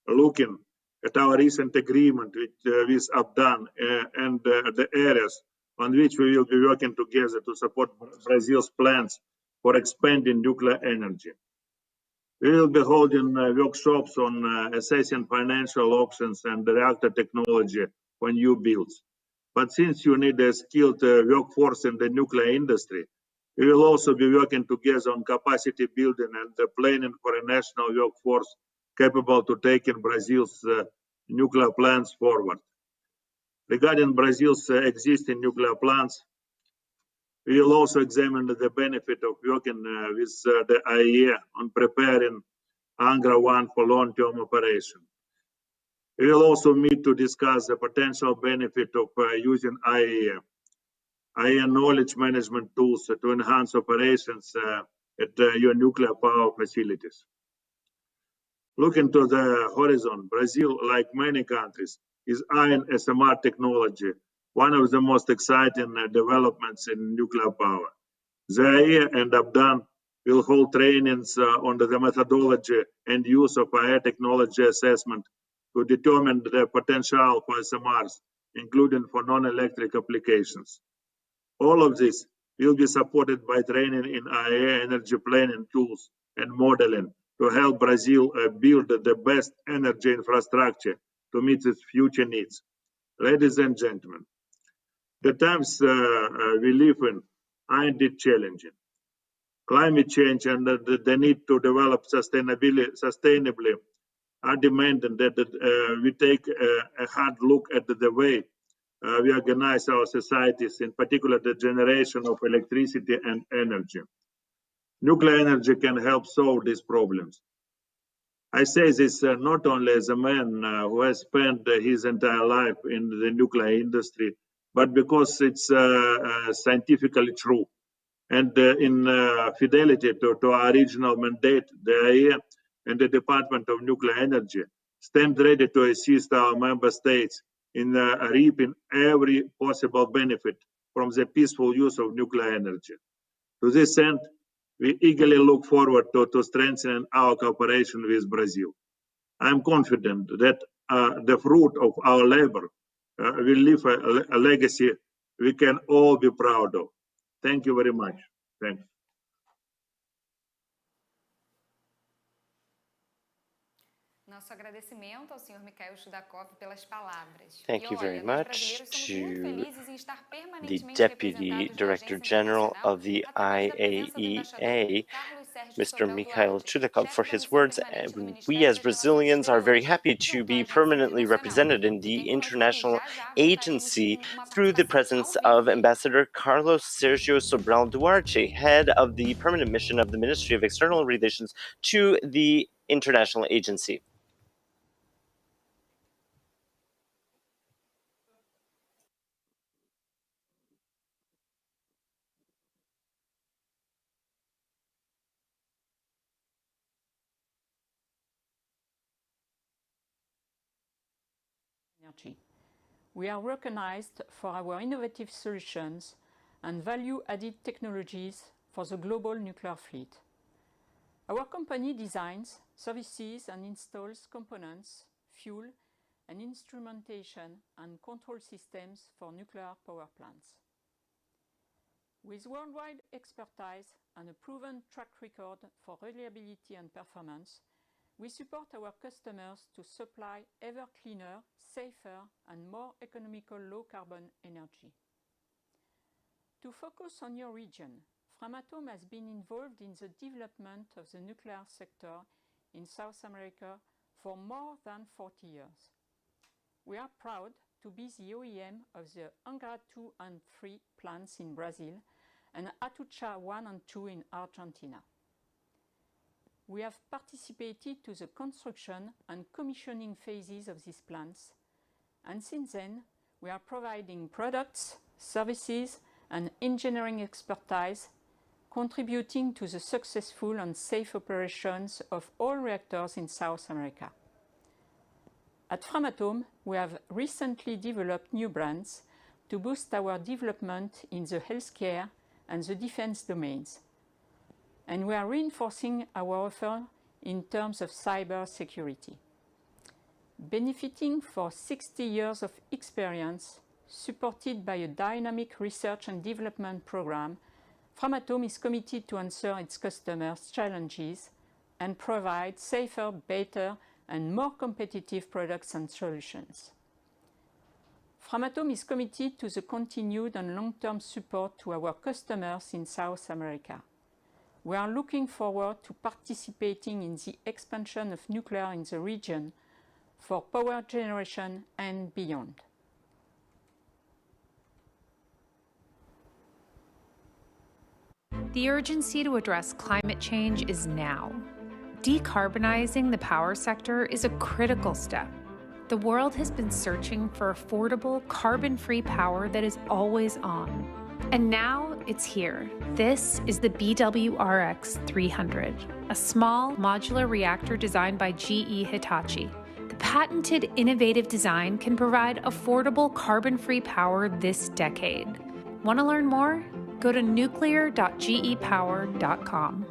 looking at our recent agreement with Abdan and the areas on which we will be working together to support Brazil's plans for expanding nuclear energy. We will be holding workshops on assessing financial options and reactor technology for new builds. But since you need a skilled workforce in the nuclear industry, we will also be working together on capacity building and planning for a national workforce capable to taking Brazil's nuclear plans forward. Regarding Brazil's existing nuclear plants, we will also examine the benefit of working with the IAEA on preparing Angra 1 for long-term operation. We will also meet to discuss the potential benefit of using IAEA knowledge management tools to enhance operations at your nuclear power facilities. Looking to the horizon, Brazil, like many countries, is eyeing SMR technology, one of the most exciting developments in nuclear power. The IAEA and Abdan will hold trainings on the methodology and use of AI technology assessment to determine the potential for SMRs, including for non-electric applications. All of this will be supported by training in IAEA energy planning tools and modeling to help Brazil build the best energy infrastructure to meet its future needs. Ladies and gentlemen, the times we live in are indeed challenging. Climate change and the need to develop sustainably are demanding that we take a hard look at the way we organize our societies, in particular the generation of electricity and energy. Nuclear energy can help solve these problems. I say this not only as a man who has spent his entire life in the nuclear industry, but because it's scientifically true. And in fidelity to our original mandate, the IAEA and the Department of Nuclear Energy stand ready to assist our member states in reaping every possible benefit from the peaceful use of nuclear energy. To this end, we eagerly look forward to strengthening our cooperation with Brazil. I am confident that the fruit of our labor will leave a legacy we can all be proud of. Thank you very much. Thanks. Nosso agradecimento ao Sr. Mikhail Chudakov pelas palavras. Thank you very much to the Deputy Director General of the IAEA, Mr. Mikhail Chudakov, for his words. We as Brazilians are very happy to be permanently represented in the international agency through the presence of Ambassador Carlos Sergio Sobral Duarte, head of the permanent mission of the Ministry of External Relations to the international agency. We are recognized for our innovative solutions and value-added technologies for the global nuclear fleet. Our company designs, services and installs components, fuel and instrumentation and control systems for nuclear power plants. With worldwide expertise and a proven track record for reliability and performance, we support our customers to supply ever cleaner, safer, and more economical low-carbon energy. To focus on your region, Framatome has been involved in the development of the nuclear sector in South America for more than 40 years. We are proud to be the OEM of the Angra 2 and 3 plants in Brazil and Atucha 1 and 2 in Argentina. we have participated to the construction and commissioning phases of these plants, and since then, we are providing products, services, and engineering expertise, contributing to the successful and safe operations of all reactors in South America. At Framatome, we have recently developed new brands to boost our development in the healthcare and the defense domains. And we are reinforcing our offer in terms of cyber security. Benefiting for 60 years of experience, supported by a dynamic research and development program, Framatome is committed to answer its customers' challenges and provide safer, better, and more competitive products and solutions. Framatome is committed to the continued and long-term support to our customers in South America. We are looking forward to participating in the expansion of nuclear in the region for power generation and beyond. The urgency to address climate change is now. Decarbonizing the power sector is a critical step. The world has been searching for affordable, carbon-free power that is always on. And now it's here. This is the BWRX 300, a small modular reactor designed by GE Hitachi. The patented innovative design can provide affordable carbon-free power this decade. Want to learn more? Go to nuclear.gepower.com.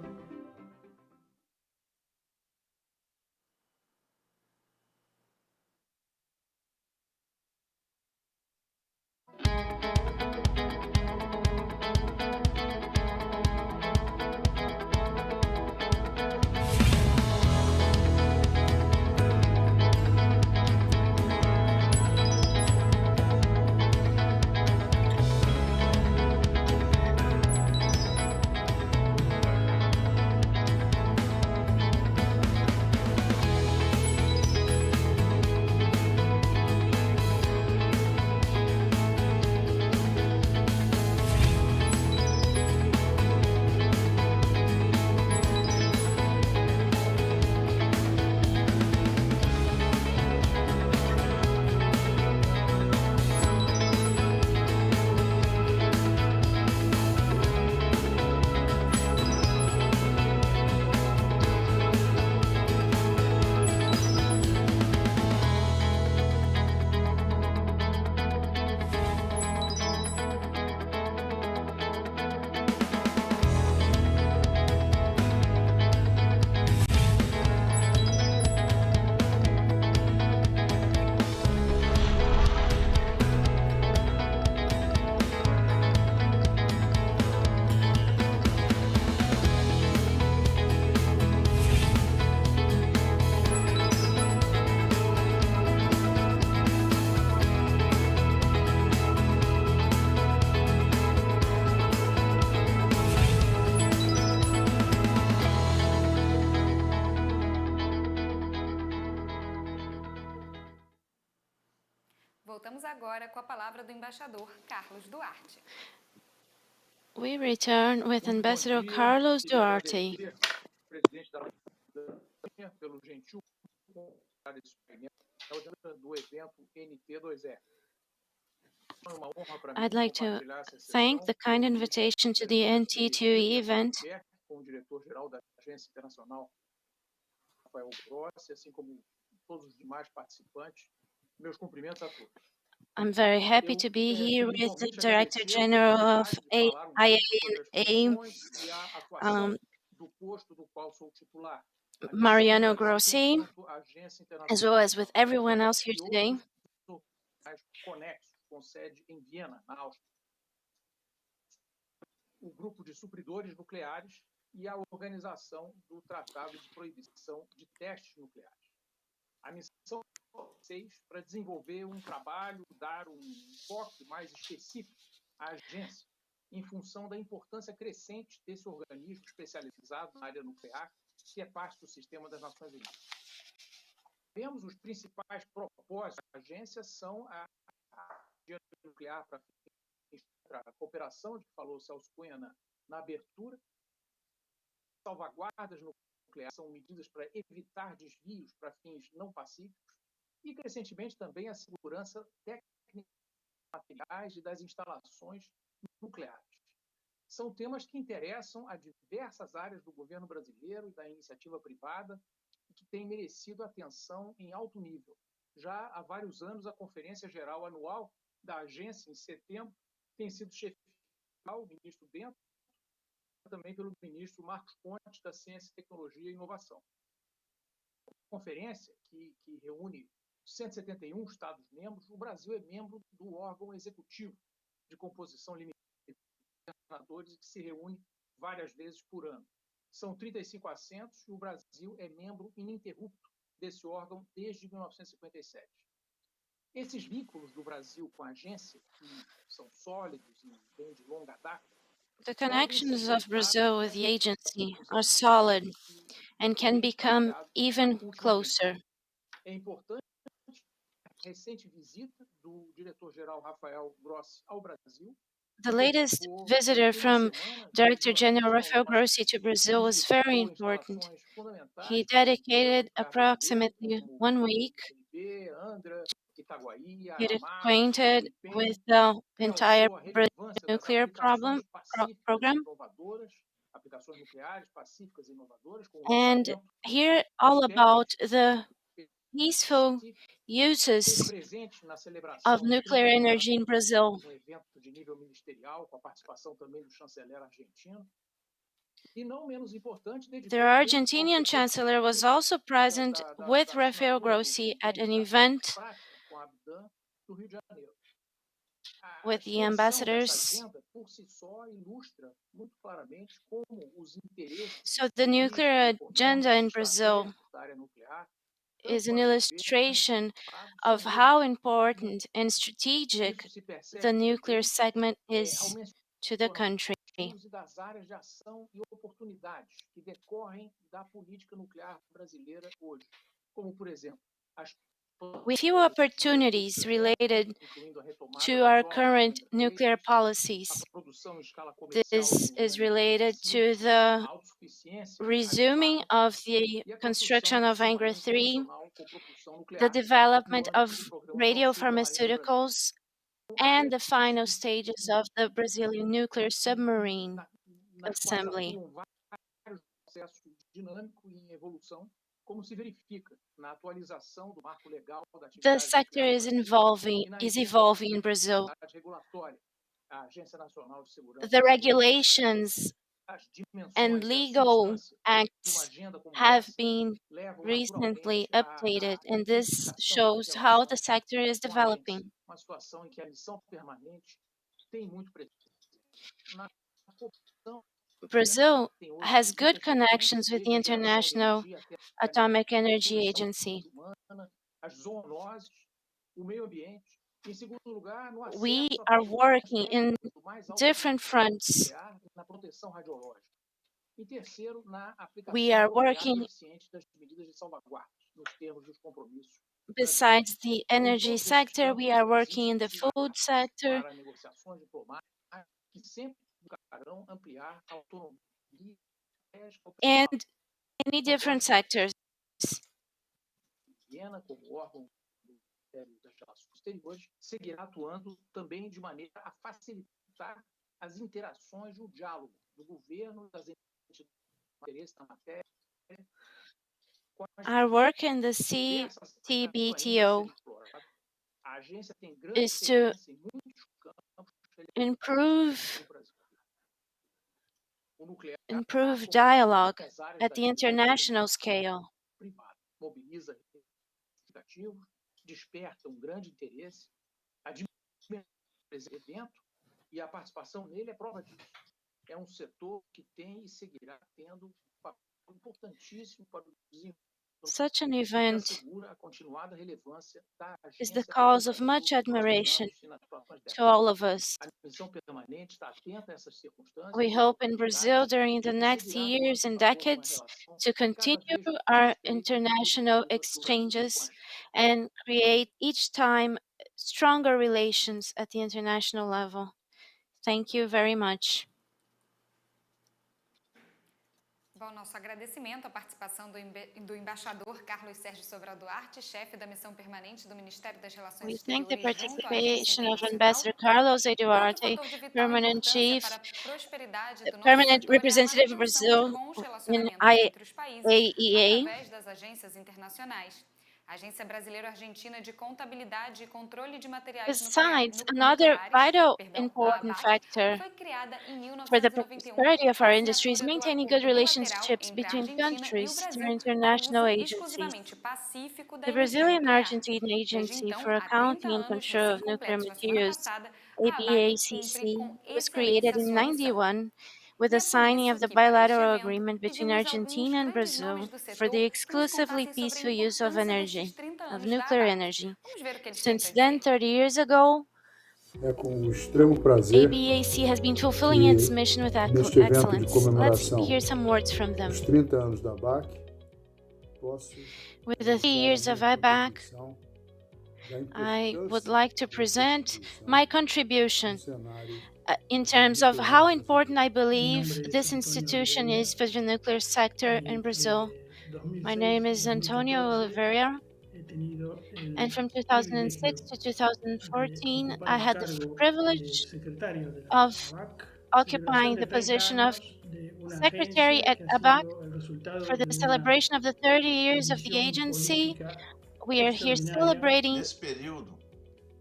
Voltamos agora com a palavra do embaixador Carlos Duarte. We return with Ambassador Carlos Duarte. Presidente da pelo gentil desse painel do evento NT2E. I'd like to thank the kind invitation to the NT2E event. Com o diretor-geral da Agência Internacional, Rafael Grossi, assim como todos os demais participantes. Meus cumprimentos a todos. I'm very happy to be here with the Director General of IAEA, Mariano Grossi, as well as with everyone else here today. Com sede em Viena, na Áustria. O grupo de supridores nucleares e a organização do Tratado de Proibição de Testes Nucleares. A missão 6 para desenvolver um trabalho, dar um enfoque mais específico à agência, em função da importância crescente desse organismo especializado na área nuclear, que é parte do sistema das Nações Unidas. Vemos os principais propósitos da agência são a energia nuclear para a cooperação, de que falou o Celso Cunha na abertura, salvaguardas nuclear são medidas para evitar desvios para fins não pacíficos e, crescentemente, também a segurança técnica dos materiais e das instalações nucleares. São temas que interessam a diversas áreas do governo brasileiro e da iniciativa privada e que têm merecido atenção em alto nível. Já há vários anos, a Conferência Geral Anual da agência, em setembro, tem sido chefiada pelo ministro Bento, também pelo ministro Marcos Pontes, da Ciência, Tecnologia e Inovação. A conferência, que reúne 171 Estados-membros, o Brasil é membro do órgão executivo de composição limitada de governadores, que se reúne várias vezes por ano. São 35 assentos e o Brasil é membro ininterrupto desse órgão desde 1957. Esses vínculos do Brasil com a agência, que são sólidos e bem de longa data, the connections of Brazil with the agency are solid and can become even closer. É importante a recente visita do diretor-geral Rafael Grossi ao Brasil. The latest visitor from Director General Rafael Grossi to Brazil was very important. He dedicated approximately 1 week to get acquainted with the entire Brazil nuclear program and hear all about the peaceful uses of nuclear energy in Brazil. The Argentinian chancellor was also present with Rafael Grossi at an event with the ambassadors. So the nuclear agenda in Brazil is an illustration of how important and strategic the nuclear segment is to the country. We few opportunities related to our current nuclear policies. This is related to the resuming of the construction of Angra 3, the development of radiopharmaceuticals, and the final stages of the Brazilian nuclear submarine assembly. The sector is evolving in Brazil. The regulations and legal acts have been recently updated, and this shows how the sector is developing. Brazil has good connections with the International Atomic Energy Agency. We are working in different fronts. We are working besides the energy sector, we are working in the food sector. And many different sectors. Seguirá atuando também de maneira a facilitar as interações e o diálogo do governo, das entidades de interesse na matéria. Our work in the CTBTO is to improve dialogue at the international scale. Desperta grande interesse. A dimensão desse evento e a participação nele é prova disso. É setor que tem e seguirá tendo papel importantíssimo para o desenvolvimento. Such an event is the cause of much admiration to all of us. We hope in Brazil during the next years and decades to continue our international exchanges and create each time stronger relations at the international level. Thank you very much. Bom, nosso agradecimento à participação do embaixador Carlos Sérgio Sobral Duarte, chefe da missão permanente do Ministério das Relações We thank the Exteriores junto à Agência participation of Internacional, Ambassador Carlos outro Duarte, fator de vital permanent importância chief, para a prosperidade do nosso permanent setor é a representative of manutenção de Brazil bons in relacionamentos entre os países IAEA. através das agências internacionais. A Agência Brasileiro-Argentina de Contabilidade e Controle de Materiais Besides, another vital important factor foi criada em for the 1991 prosperity of com a our industry is assinatura do maintaining good acordo bilateral relationships entre a between Argentina e o countries through Brasil para o international uso agencies. exclusivamente pacífico da The energia Brazilian nuclear. Argentine Desde Agency então, for há 30 Accounting and anos Control of Nuclear recém-completos na semana Materials, passada, a ABAC cumpre ABACC, com was created excelência in sua missão. 91 with the E é por signing isso of the que, para este bilateral evento, agreement between pedimos alguns Argentina and grandes nomes Brazil do for the setor que nos exclusively contassem sobre a peaceful use of importância destes energy, 30 of anos da nuclear ABAC. energy. Vamos ver o que eles têm Since para dizer. then, 30 years ago, É com extremo prazer ABAC has been fulfilling its mission with neste evento de excellence. Let's comemoração hear some words from them. dos 30 anos da ABAC, posso With the 3 years of ABAC, contribuição I would like to present my contribution in terms of how important I believe this institution is for the nuclear sector in Brazil. My name is Antonio Oliveira, and from 2006 to 2014, I had the privilege of occupying the position of Secretary at ABAC for the celebration of the 30 years of the agency. We are here celebrating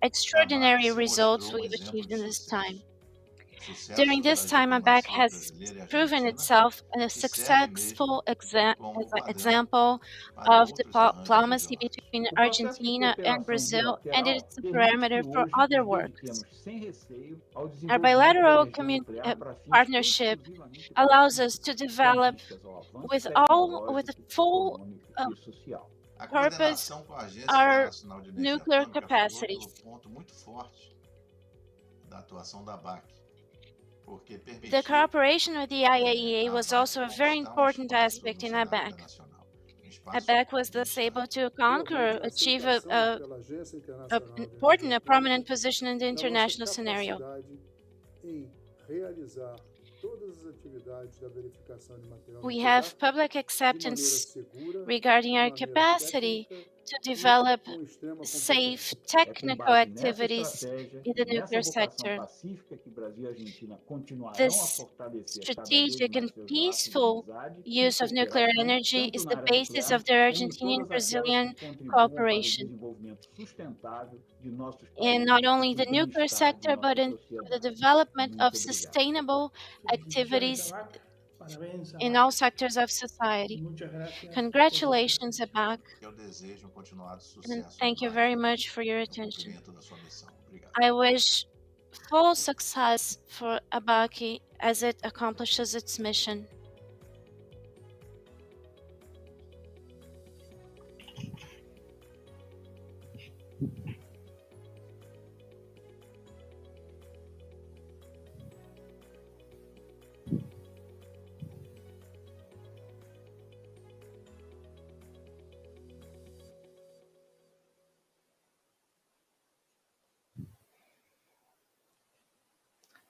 extraordinary results we've achieved in this time. During this time, ABAC has proven itself a successful example of diplomacy between Argentina and Brazil, and it's a parameter for other works. Our bilateral partnership allows us to develop with full purpose our nuclear capacities. The cooperation with the IAEA was also a very important aspect in ABAC. ABAC was thus able to achieve a prominent position in the international scenario. We have public acceptance regarding our capacity to develop safe technical activities in the nuclear sector. This strategic and peaceful use of nuclear energy is the basis of the Argentinian-Brazilian cooperation. In not only the nuclear sector, but in the development of sustainable activities in all sectors of society. Congratulations, ABAC, and thank you very much for your attention. I wish full success for ABAC as it accomplishes its mission.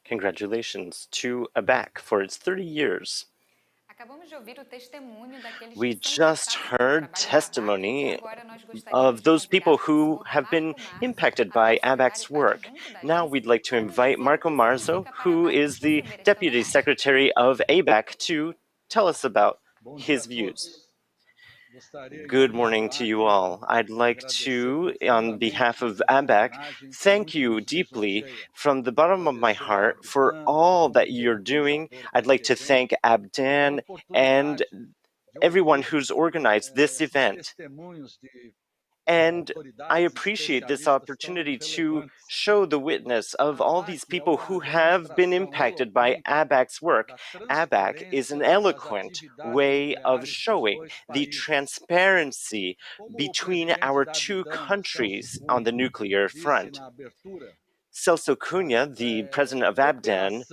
Congratulations to ABAC for its 30 years. We just heard testimony of those people who have been impacted by ABAC's work. Now we'd like to invite Marco Marzo, who is the Deputy Secretary of ABAC, to tell us about his views. Good morning to you all. I'd like to, on behalf of ABAC, thank you deeply from the bottom of my heart for all that you're doing. I'd like to thank Abdan and everyone who's organized this event. And I appreciate this opportunity to show the witness of all these people who have been impacted by ABAC's work. ABAC is an eloquent way of showing the transparency between our two countries on the nuclear front. Celso Cunha, the president of Abdan,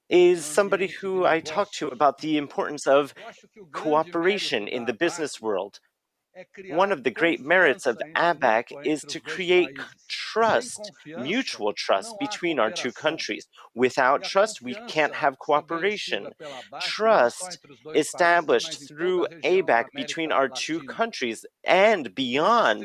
is somebody who I talk to about the importance of cooperation in the business world. One of the great merits of ABAC is to create trust, mutual trust between our two countries. Without trust, we can't have cooperation. Trust established through ABAC between our two countries and beyond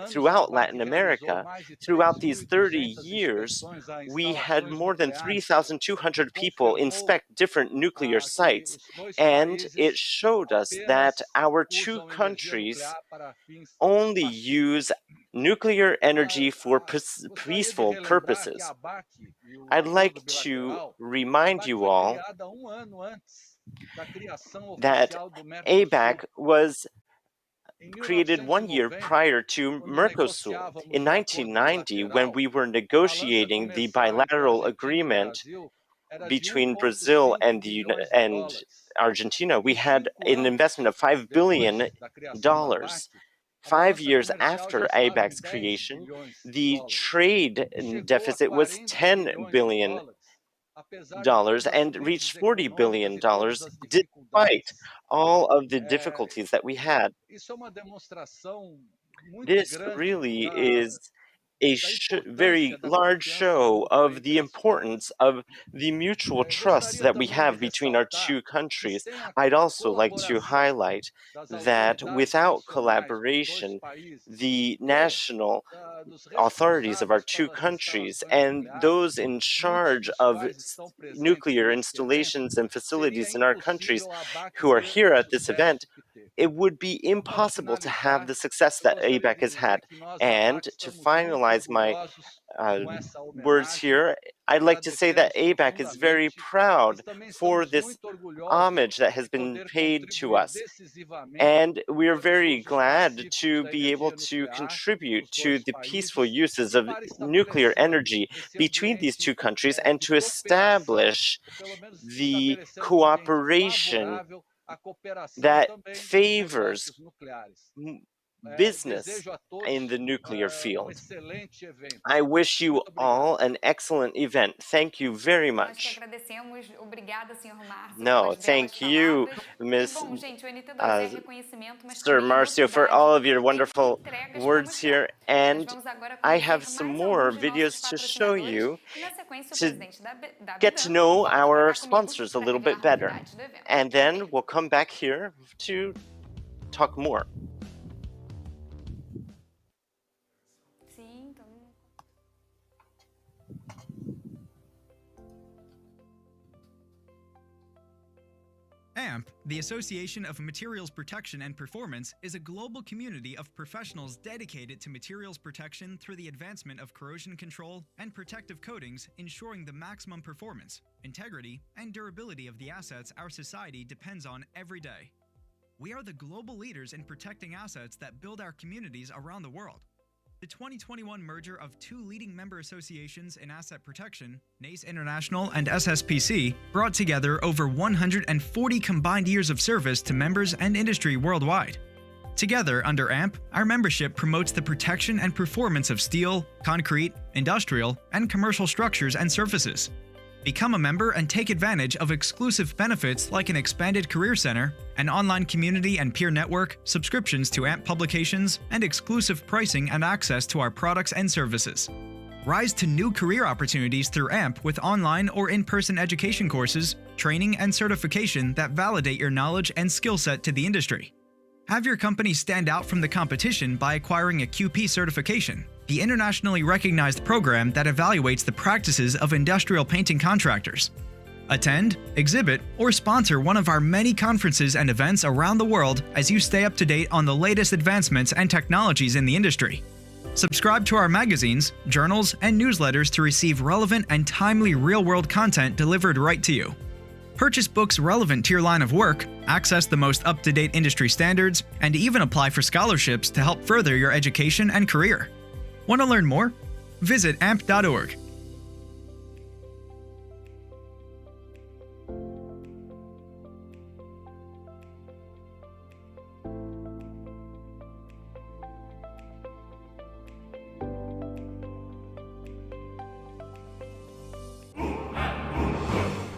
throughout Latin America. Throughout these 30 years, we had more than 3,200 people inspect different nuclear sites, and it showed us that our two countries only use nuclear energy for peaceful purposes. I'd like to remind you all that ABAC was created 1 year prior to Mercosur. In 1990, when we were negotiating the bilateral agreement between Brazil and Argentina, we had an investment of $5 billion. 5 years after ABAC's creation, the trade deficit was $10 billion and reached $40 billion despite all of the difficulties that we had. This really is a very large show of the importance of the mutual trust that we have between our two countries. I'd also like to highlight that without collaboration, the national authorities of our two countries and those in charge of nuclear installations and facilities in our countries who are here at this event, it would be impossible to have the success that ABAC has had. And to finalize my words here, I'd like to say that ABAC is very proud for this homage that has been paid to us. And we are very glad to be able to contribute to the peaceful uses of nuclear energy between these two countries and to establish the cooperation that favors business in the nuclear field. I wish you all an excellent event. Thank you very much. No, thank you, Ms. Sir Marcio, for all of your wonderful words here. And I have some more videos to show you to get to know our sponsors a little bit better. And then we'll come back here to talk more. AMP, the Association of Materials Protection and Performance, is a global community of professionals dedicated to materials protection through the advancement of corrosion control and protective coatings, ensuring the maximum performance, integrity, and durability of the assets our society depends on every day. We are the global leaders in protecting assets that build our communities around the world. The 2021 merger of two leading member associations in asset protection, NACE International and SSPC, brought together over 140 combined years of service to members and industry worldwide. Together, under AMP, our membership promotes the protection and performance of steel, concrete, industrial, and commercial structures and surfaces. Become a member and take advantage of exclusive benefits like an expanded career center, an online community and peer network, subscriptions to AMP publications, and exclusive pricing and access to our products and services. Rise to new career opportunities through AMP with online or in-person education courses, training, and certification that validate your knowledge and skill set to the industry. Have your company stand out from the competition by acquiring a QP certification, the internationally recognized program that evaluates the practices of industrial painting contractors. Attend, exhibit, or sponsor one of our many conferences and events around the world as you stay up to date on the latest advancements and technologies in the industry. Subscribe to our magazines, journals, and newsletters to receive relevant and timely real-world content delivered right to you. Purchase books relevant to your line of work, access the most up-to-date industry standards, and even apply for scholarships to help further your education and career. Want to learn more? Visit amp.org.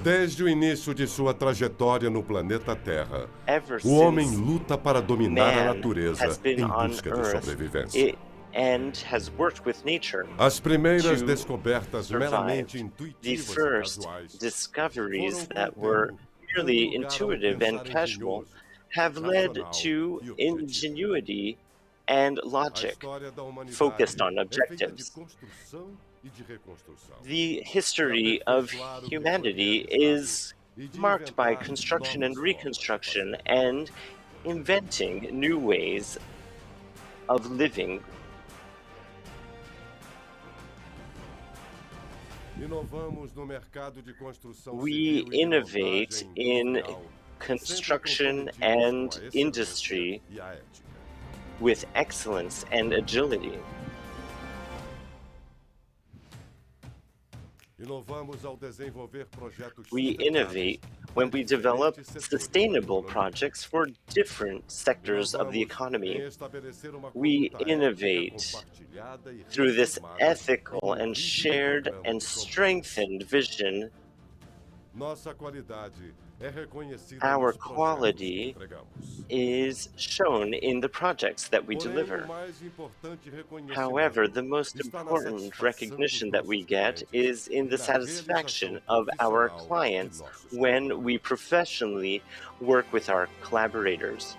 Desde o início de sua trajetória no planeta Terra, o homem luta para dominar a natureza em busca de sobrevivência. and has worked with nature As primeiras to descobertas survive. meramente The intuitivas e first casuais discoveries foram, com o that were tempo, dando purely lugar ao intuitive and pensar casual engenhoso, have led racional to e objetivo. ingenuity and A logic história da humanidade focused on é feita de objectives. construção e de reconstrução. The De history of aperfeiçoar o que foi humanity realizado is e de marked by inventar construction and novas formas de reconstruction fazer. and inventing new ways of living. Inovamos no mercado de construção We civil e de innovate montagem in industrial, sempre construction comprometidos and com a excelência industry e a ética. with excellence and agility. Inovamos ao desenvolver projetos We sustentáveis innovate when para we develop diferentes setores da sustainable economia. projects for different sectors of the Inovamos economy. em estabelecer uma We conduta ética innovate compartilhada e through this reformada ethical em um and rígido shared programa and de progresso. strengthened vision. Nossa qualidade é reconhecida Our nos projetos que quality entregamos. is shown in the projects that we Porém, deliver. o mais importante However, reconhecimento the most está na important satisfação recognition dos that we nossos get clientes is in e the na satisfaction realização of our profissional de clients nossos when colaboradores. we professionally work with our collaborators.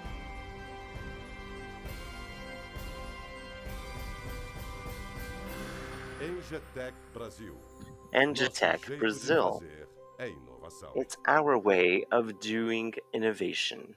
NT2E Brasil. NT2E Nosso jeito de Brazil. fazer é inovação. It's our way of doing innovation.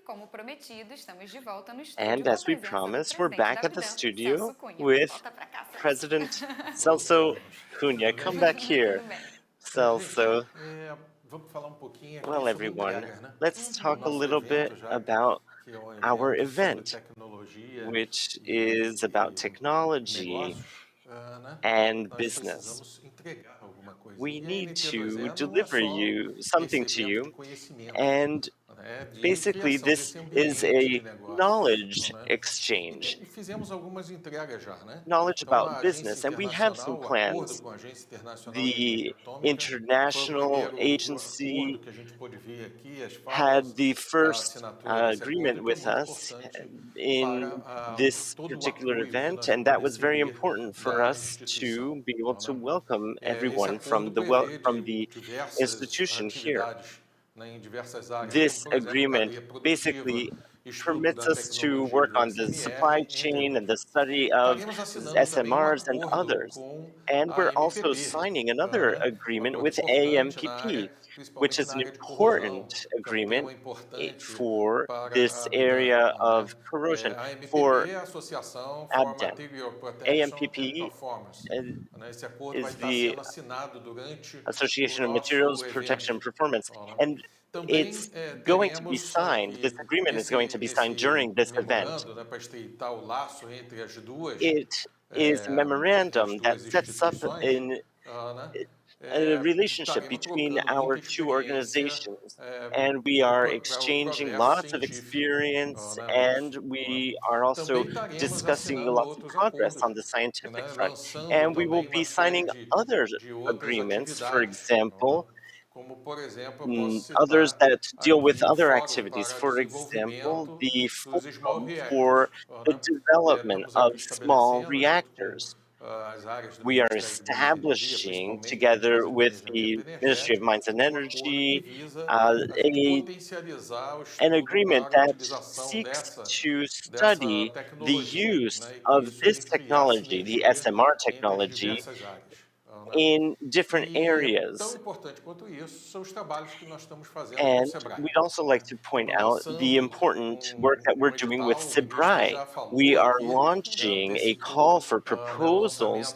Como prometido, estamos de volta no estúdio And com a as we presença do promised, we're presidente back da at the Bidan, studio Celso Cunha. with Volta pra cá, Celso. President Celso Cunha. Come back here, Tudo bem. Celso. Vamos falar pouquinho aqui Well, sobre everyone, entrega, né? let's talk a Nosso little bit evento já, about que é our evento sobre event, tecnologia which e is about technology negócios, né? and Nós business. precisamos entregar alguma coisa. We E a need to NT2E não é deliver só you esse something to evento de you, conhecimento, and né? De basically criação this desse is ambiente de a negócios, knowledge né? exchange, E fizemos algumas entregas já, né? knowledge Então about a Agência business, and we have some Internacional, o acordo plans. com a Agência Internacional de Energia The Atômica foi o international primeiro agency acordo que a gente pôde ver aqui, as had falas, the a first assinatura desse acordo, agreement que é with muito us importante in para this todo o particular apoio que event, nós and vamos that was very receber important for da us instituição. to be able to welcome Esse everyone acordo from prevê the diversas institution here. atividades, né, em diversas áreas, como This por exemplo agreement cadeia produtiva, basically estudo permits da us to tecnologia work do on the supply SMR, entre chain and outros. the study of Estaremos assinando também SMRs and acordo others. com And a we're also MPP, signing another né? agreement Acordo with importante na área, AMPP, which principalmente is na an área de corrosão, important que é um agreement tema importante for para this a Bidan, area né? of corrosion. A MPP For é a Associação for ABDAN, Material Protection and AMPP Performance. Né? Esse acordo vai is estar the sendo assinado durante o Association of Materials nosso Protection evento. and Performance, Né? and Também it's going to be teremos signed. This que agreement is going to be signed esse during this event. memorando, né, para estreitar o laço entre It is a as memorandum that duas sets up instituições, in né? a relationship Estaremos between trocando our muita two experiência organizations, and we are para o exchanging progresso lots of científico, experience, né, and nosso. Né? we are also Também estaremos discussing assinando lots of outros progress acordos, on the scientific né, front. lançando And we will também be uma série signing other de outras agreements, for atividades, né? example, Como, por exemplo, eu posso others citar that deal with aqui o other Fórum activities. para For example, Desenvolvimento the dos Small forum Reactors. for the Né? development Estamos of aqui small estabelecendo, junto com reactors. as áreas do We are Ministério de Minas e Energia, establishing, principalmente o together Ministério de with Planejamento the Ministry of Energético, Mines and acordo que Energy, visa a potencializar o an estudo agreement para a that utilização seeks dessa to dessa study the tecnologia, use né? E com of isso a this gente criar technology, the sinergia SMR entre as technology, diversas áreas. in different areas. And we'd also like to point out the important work that we're doing with Cerimony. We are launching a call for proposals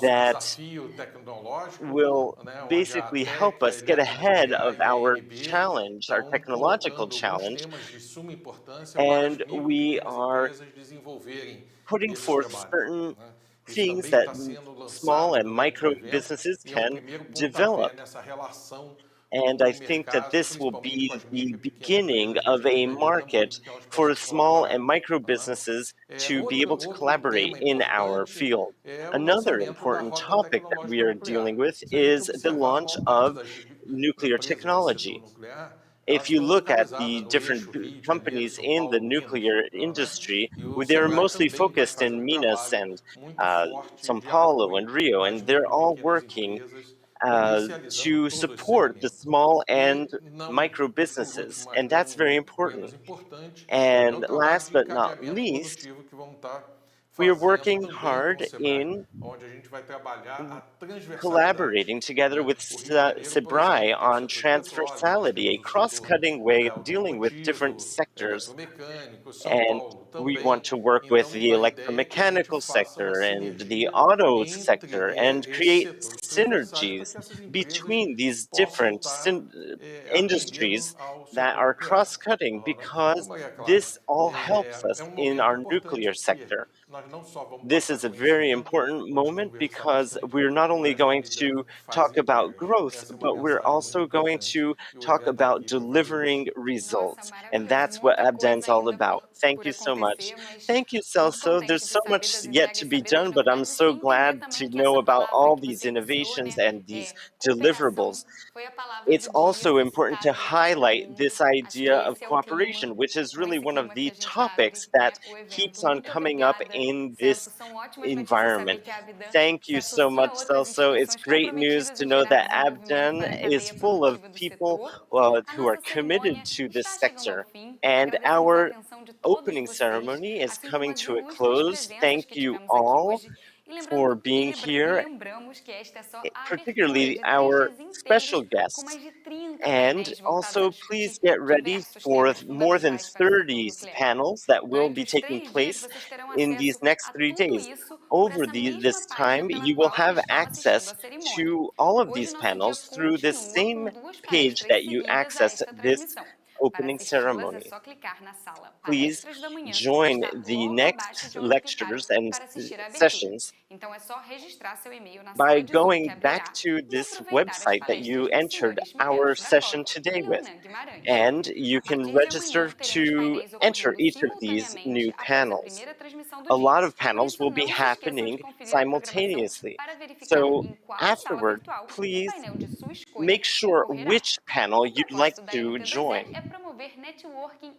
that will basically help us get ahead of our challenge, our technological challenge, and we are putting forth certain things that small and micro businesses can develop. And I think that this will be the beginning of a market for small and micro businesses to be able to collaborate in our field. Another important topic that we are dealing with is the launch of nuclear technology. If you look at the different companies in the nuclear industry, they're mostly focused in Minas and São Paulo and Rio, and they're all working to support the small and micro businesses, and that's very important. And last but not least, we are working hard in collaborating together with Cerimony on transversality, a cross-cutting way of dealing with different sectors. And we want to work with the electromechanical sector and the auto sector and create synergies between these different industries that are cross-cutting, because this all helps us in our nuclear sector. This is a very important moment because we're not only going to talk about growth, but we're also going to talk about delivering results. And that's what Abdan's all about. Thank you so much. Thank you, Celso. There's so much yet to be done, but I'm so glad to know about all these innovations and these deliverables. It's also important to highlight this idea of cooperation, which is really one of the topics that keeps on coming up in this environment. Thank you so much, Celso. It's great news to know that Abdan is full of people who are committed to this sector. And our opening ceremony is coming to a close. Thank you all for being here, particularly our special guests. And also, please get ready for more than 30 panels that will be taking place in these next 3 days. Over this time, you will have access to all of these panels through this same page that you access this opening ceremony. Please join the next lectures and sessions by going back to this website that you entered our session today with. And you can register to enter each of these new panels. A lot of panels will be happening simultaneously. So afterward, please make sure which panel you'd like to join.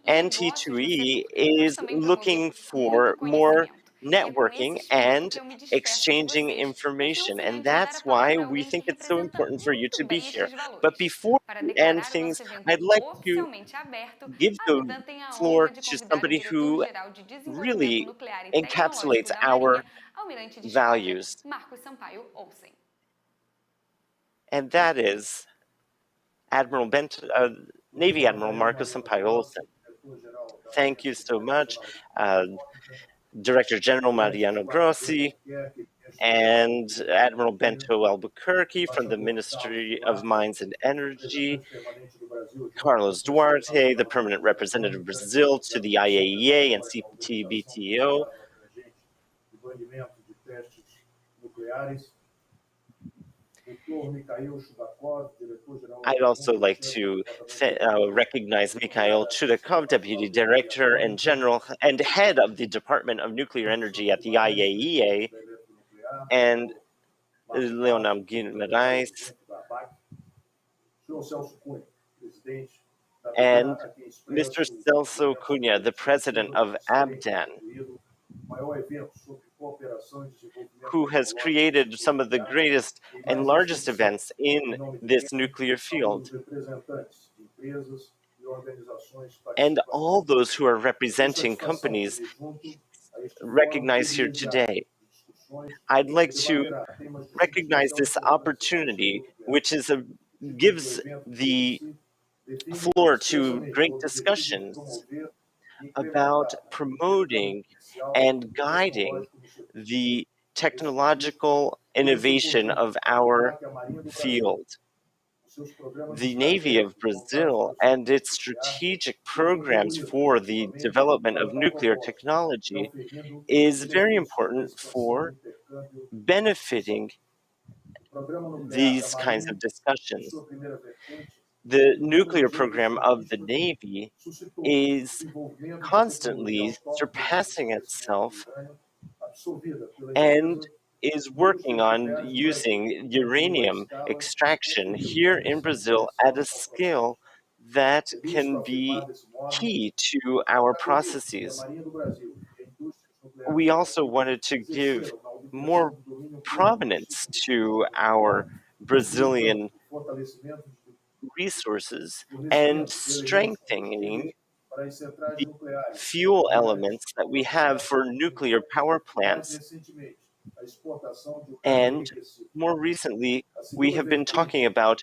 NT2E is looking for more networking and exchanging information, and that's why we think it's so important for you to be here. But before we end things, I'd like to give the floor to somebody who really encapsulates our values, and that is Navy Admiral Marco Sampaio Olsen. Thank you so much, Director General Mariano Grossi, and Admiral Bento Albuquerque from the Ministry of Mines and Energy, Carlos Duarte, the Permanent Representative of Brazil to the IAEA and CTBTO, I'd also like to recognize Mikhail Chudakov, Deputy Director and General and Head of the Department of Nuclear Energy at the IAEA, and Leonam Guimarães, and Mr. Celso Cunha, the President of Abdan, who has created some of the greatest and largest events in this nuclear field. And all those who are representing companies recognized here today. I'd like to recognize this opportunity, which gives the floor to great discussions about promoting and guiding the technological innovation of our field. The Navy of Brazil and its strategic programs for the development of nuclear technology is very important for benefiting these kinds of discussions. The nuclear program of the Navy is constantly surpassing itself and is working on using uranium extraction here in Brazil at a scale that can be key to our processes. We also wanted to give more prominence to our Brazilian resources and strengthening the fuel elements that we have for nuclear power plants. And more recently, we have been talking about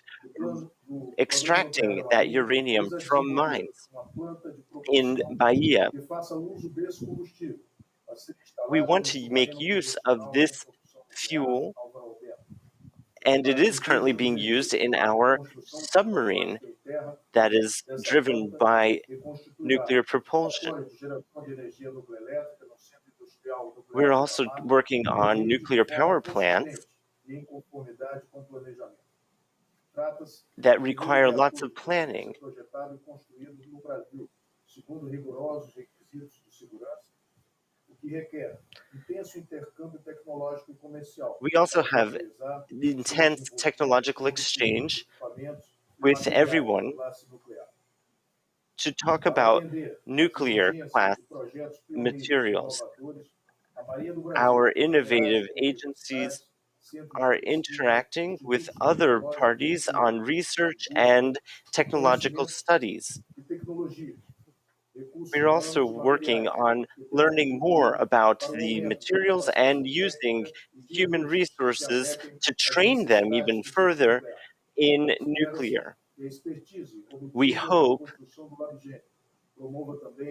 extracting that uranium from mines in Bahia. We want to make use of this fuel, and it is currently being used in our submarine that is driven by nuclear propulsion. We're also working on nuclear power plants that require lots of planning. We also have intense technological exchange with everyone to talk about nuclear class materials. Our innovative agencies are interacting with other parties on research and technological studies. We're also working on learning more about the materials and using human resources to train them even further in nuclear. We hope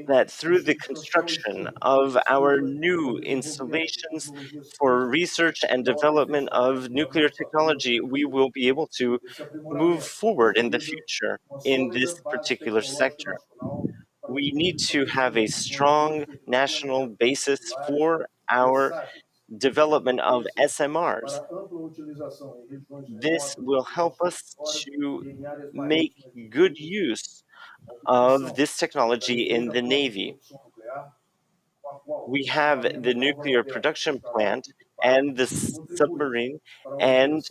that through the construction of our new installations for research and development of nuclear technology, we will be able to move forward in the future in this particular sector. We need to have a strong national basis for our development of SMRs. This will help us to make good use of this technology in the Navy. We have the nuclear production plant and the submarine, and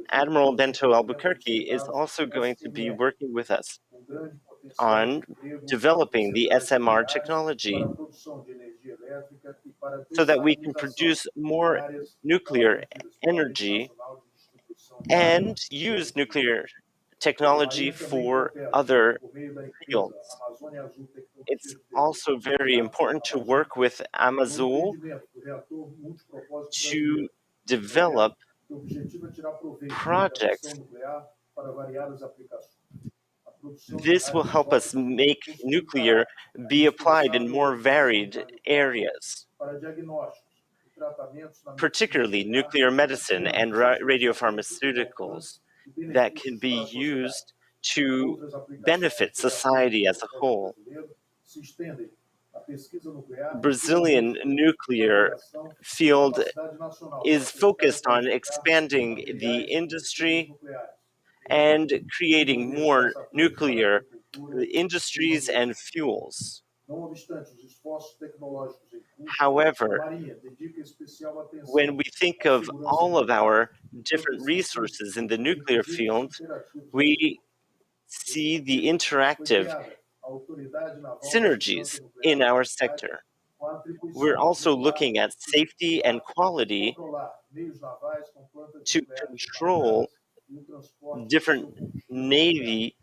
Admiral Bento Albuquerque is also going to be working with us on developing the SMR technology so that we can produce more nuclear energy and use nuclear technology for other fields. It's also very important to work with Amazon to develop projects. This will help us make nuclear be applied in more varied areas, particularly nuclear medicine and radiopharmaceuticals that can be used to benefit society as a whole. Brazilian nuclear field is focused on expanding the industry and creating more nuclear industries and fuels. However, when we think of all of our different resources in the nuclear field, we see the interactive synergies in our sector. We're also looking at safety and quality to control different Navy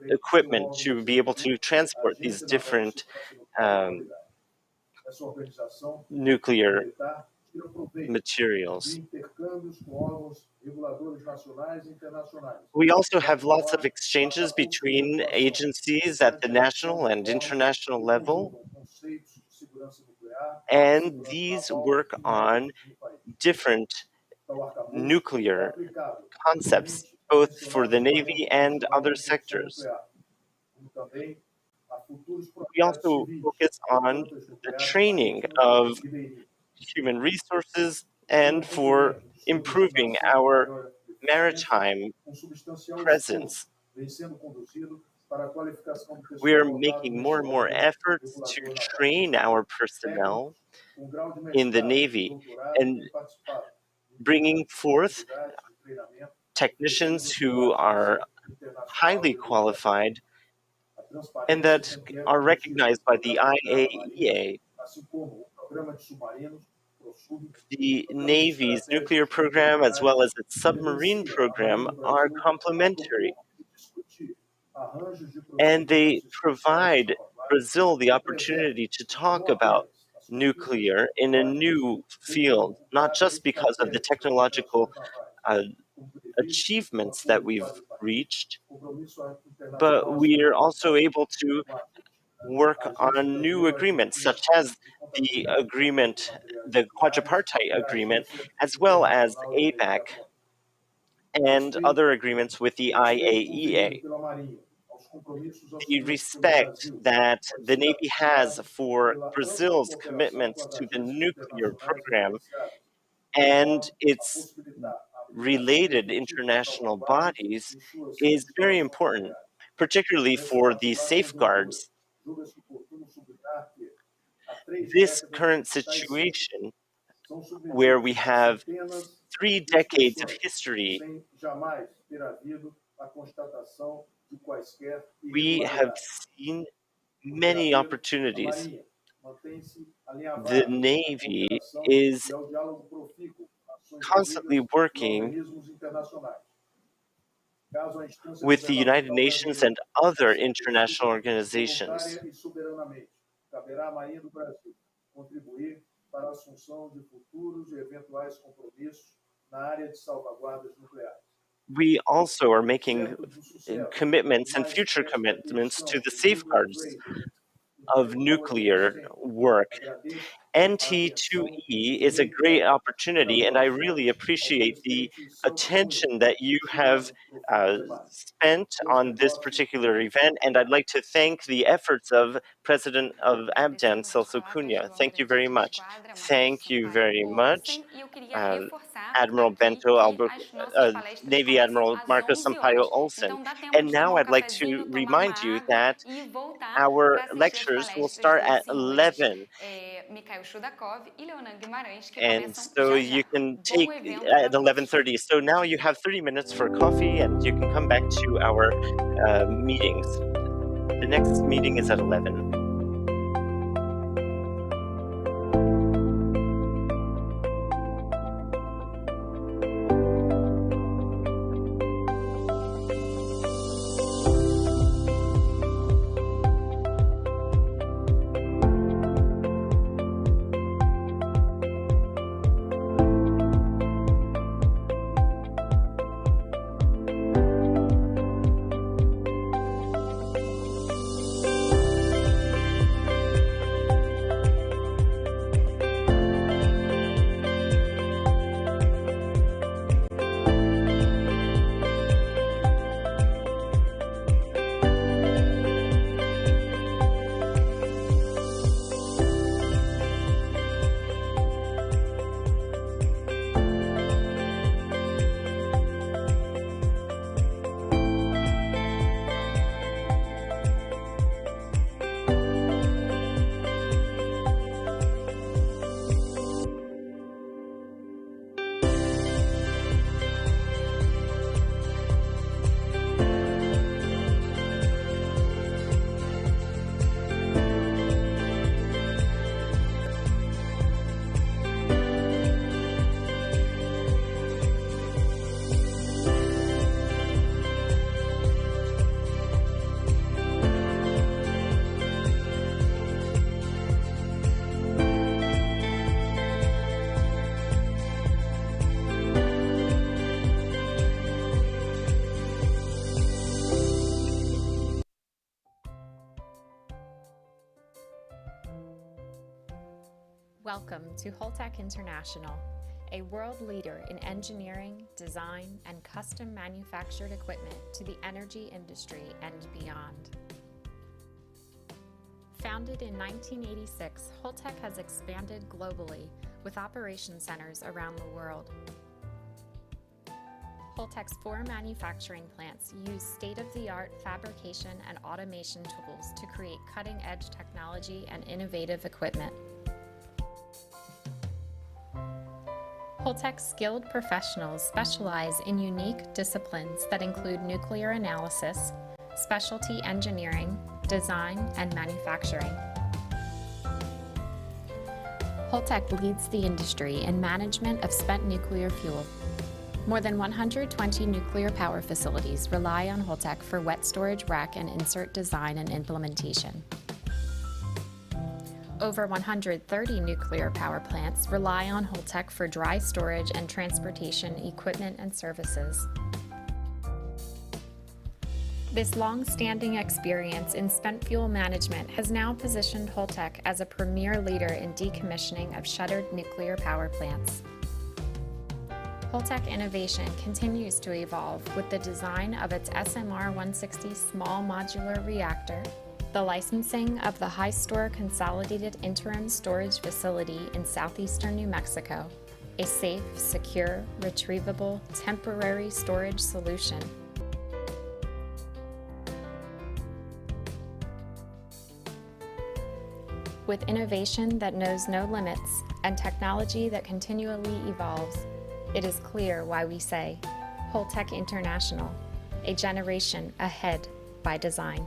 equipment to be able to transport these different nuclear materials. We also have lots of exchanges between agencies at the national and international level, and these work on different nuclear concepts, both for the Navy and other sectors. We also focus on the training of human resources and for improving our maritime presence. We are making more and more efforts to train our personnel in the Navy and bringing forth technicians who are highly qualified and that are recognized by the IAEA. The Navy's nuclear program as well as its submarine program are complementary, and they provide Brazil the opportunity to talk about nuclear in a new field, not just because of the technological achievements that we've reached, but we are also able to work on new agreements, such as the agreement, the quadripartite agreement, as well as ABAC and other agreements with the IAEA. The respect that the Navy has for Brazil's commitments to the nuclear program and its related international bodies is very important, particularly for the safeguards. This current situation, where we have 3 decades of history, we have seen many opportunities. The Navy is constantly working with the United Nations and other international organizations. We also are making commitments and future commitments to the safeguards of nuclear work. NT2E is a great opportunity, and I really appreciate the attention that you have spent on this particular event, and I'd like to thank the efforts of President of ABDAN, Celso Cunha. Thank you very much. Thank you very much, Admiral Bento Navy Admiral Marcos Sampaio Olsen. And now I'd like to remind you that our lectures will start at 11. And so you can take at 11:30. So now you have 30 minutes for coffee and you can come back to our meetings. The next meeting is at 11. Welcome to Holtec International, a world leader in engineering, design, and custom manufactured equipment to the energy industry and beyond. Founded in 1986, Holtec has expanded globally with operation centers around the world. Holtec's 4 manufacturing plants use state-of-the-art fabrication and automation tools to create cutting-edge technology and innovative equipment. Holtec's skilled professionals specialize in unique disciplines that include nuclear analysis, specialty engineering, design, and manufacturing. Holtec leads the industry in management of spent nuclear fuel. More than 120 nuclear power facilities rely on Holtec for wet storage rack and insert design and implementation. Over 130 nuclear power plants rely on Holtec for dry storage and transportation equipment and services. This long-standing experience in spent fuel management has now positioned Holtec as a premier leader in decommissioning of shuttered nuclear power plants. Holtec innovation continues to evolve with the design of its SMR-160 small modular reactor, the licensing of the HiStor Consolidated Interim Storage Facility in southeastern New Mexico, a safe, secure, retrievable, temporary storage solution. With innovation that knows no limits and technology that continually evolves, it is clear why we say, Holtec International, a generation ahead by design.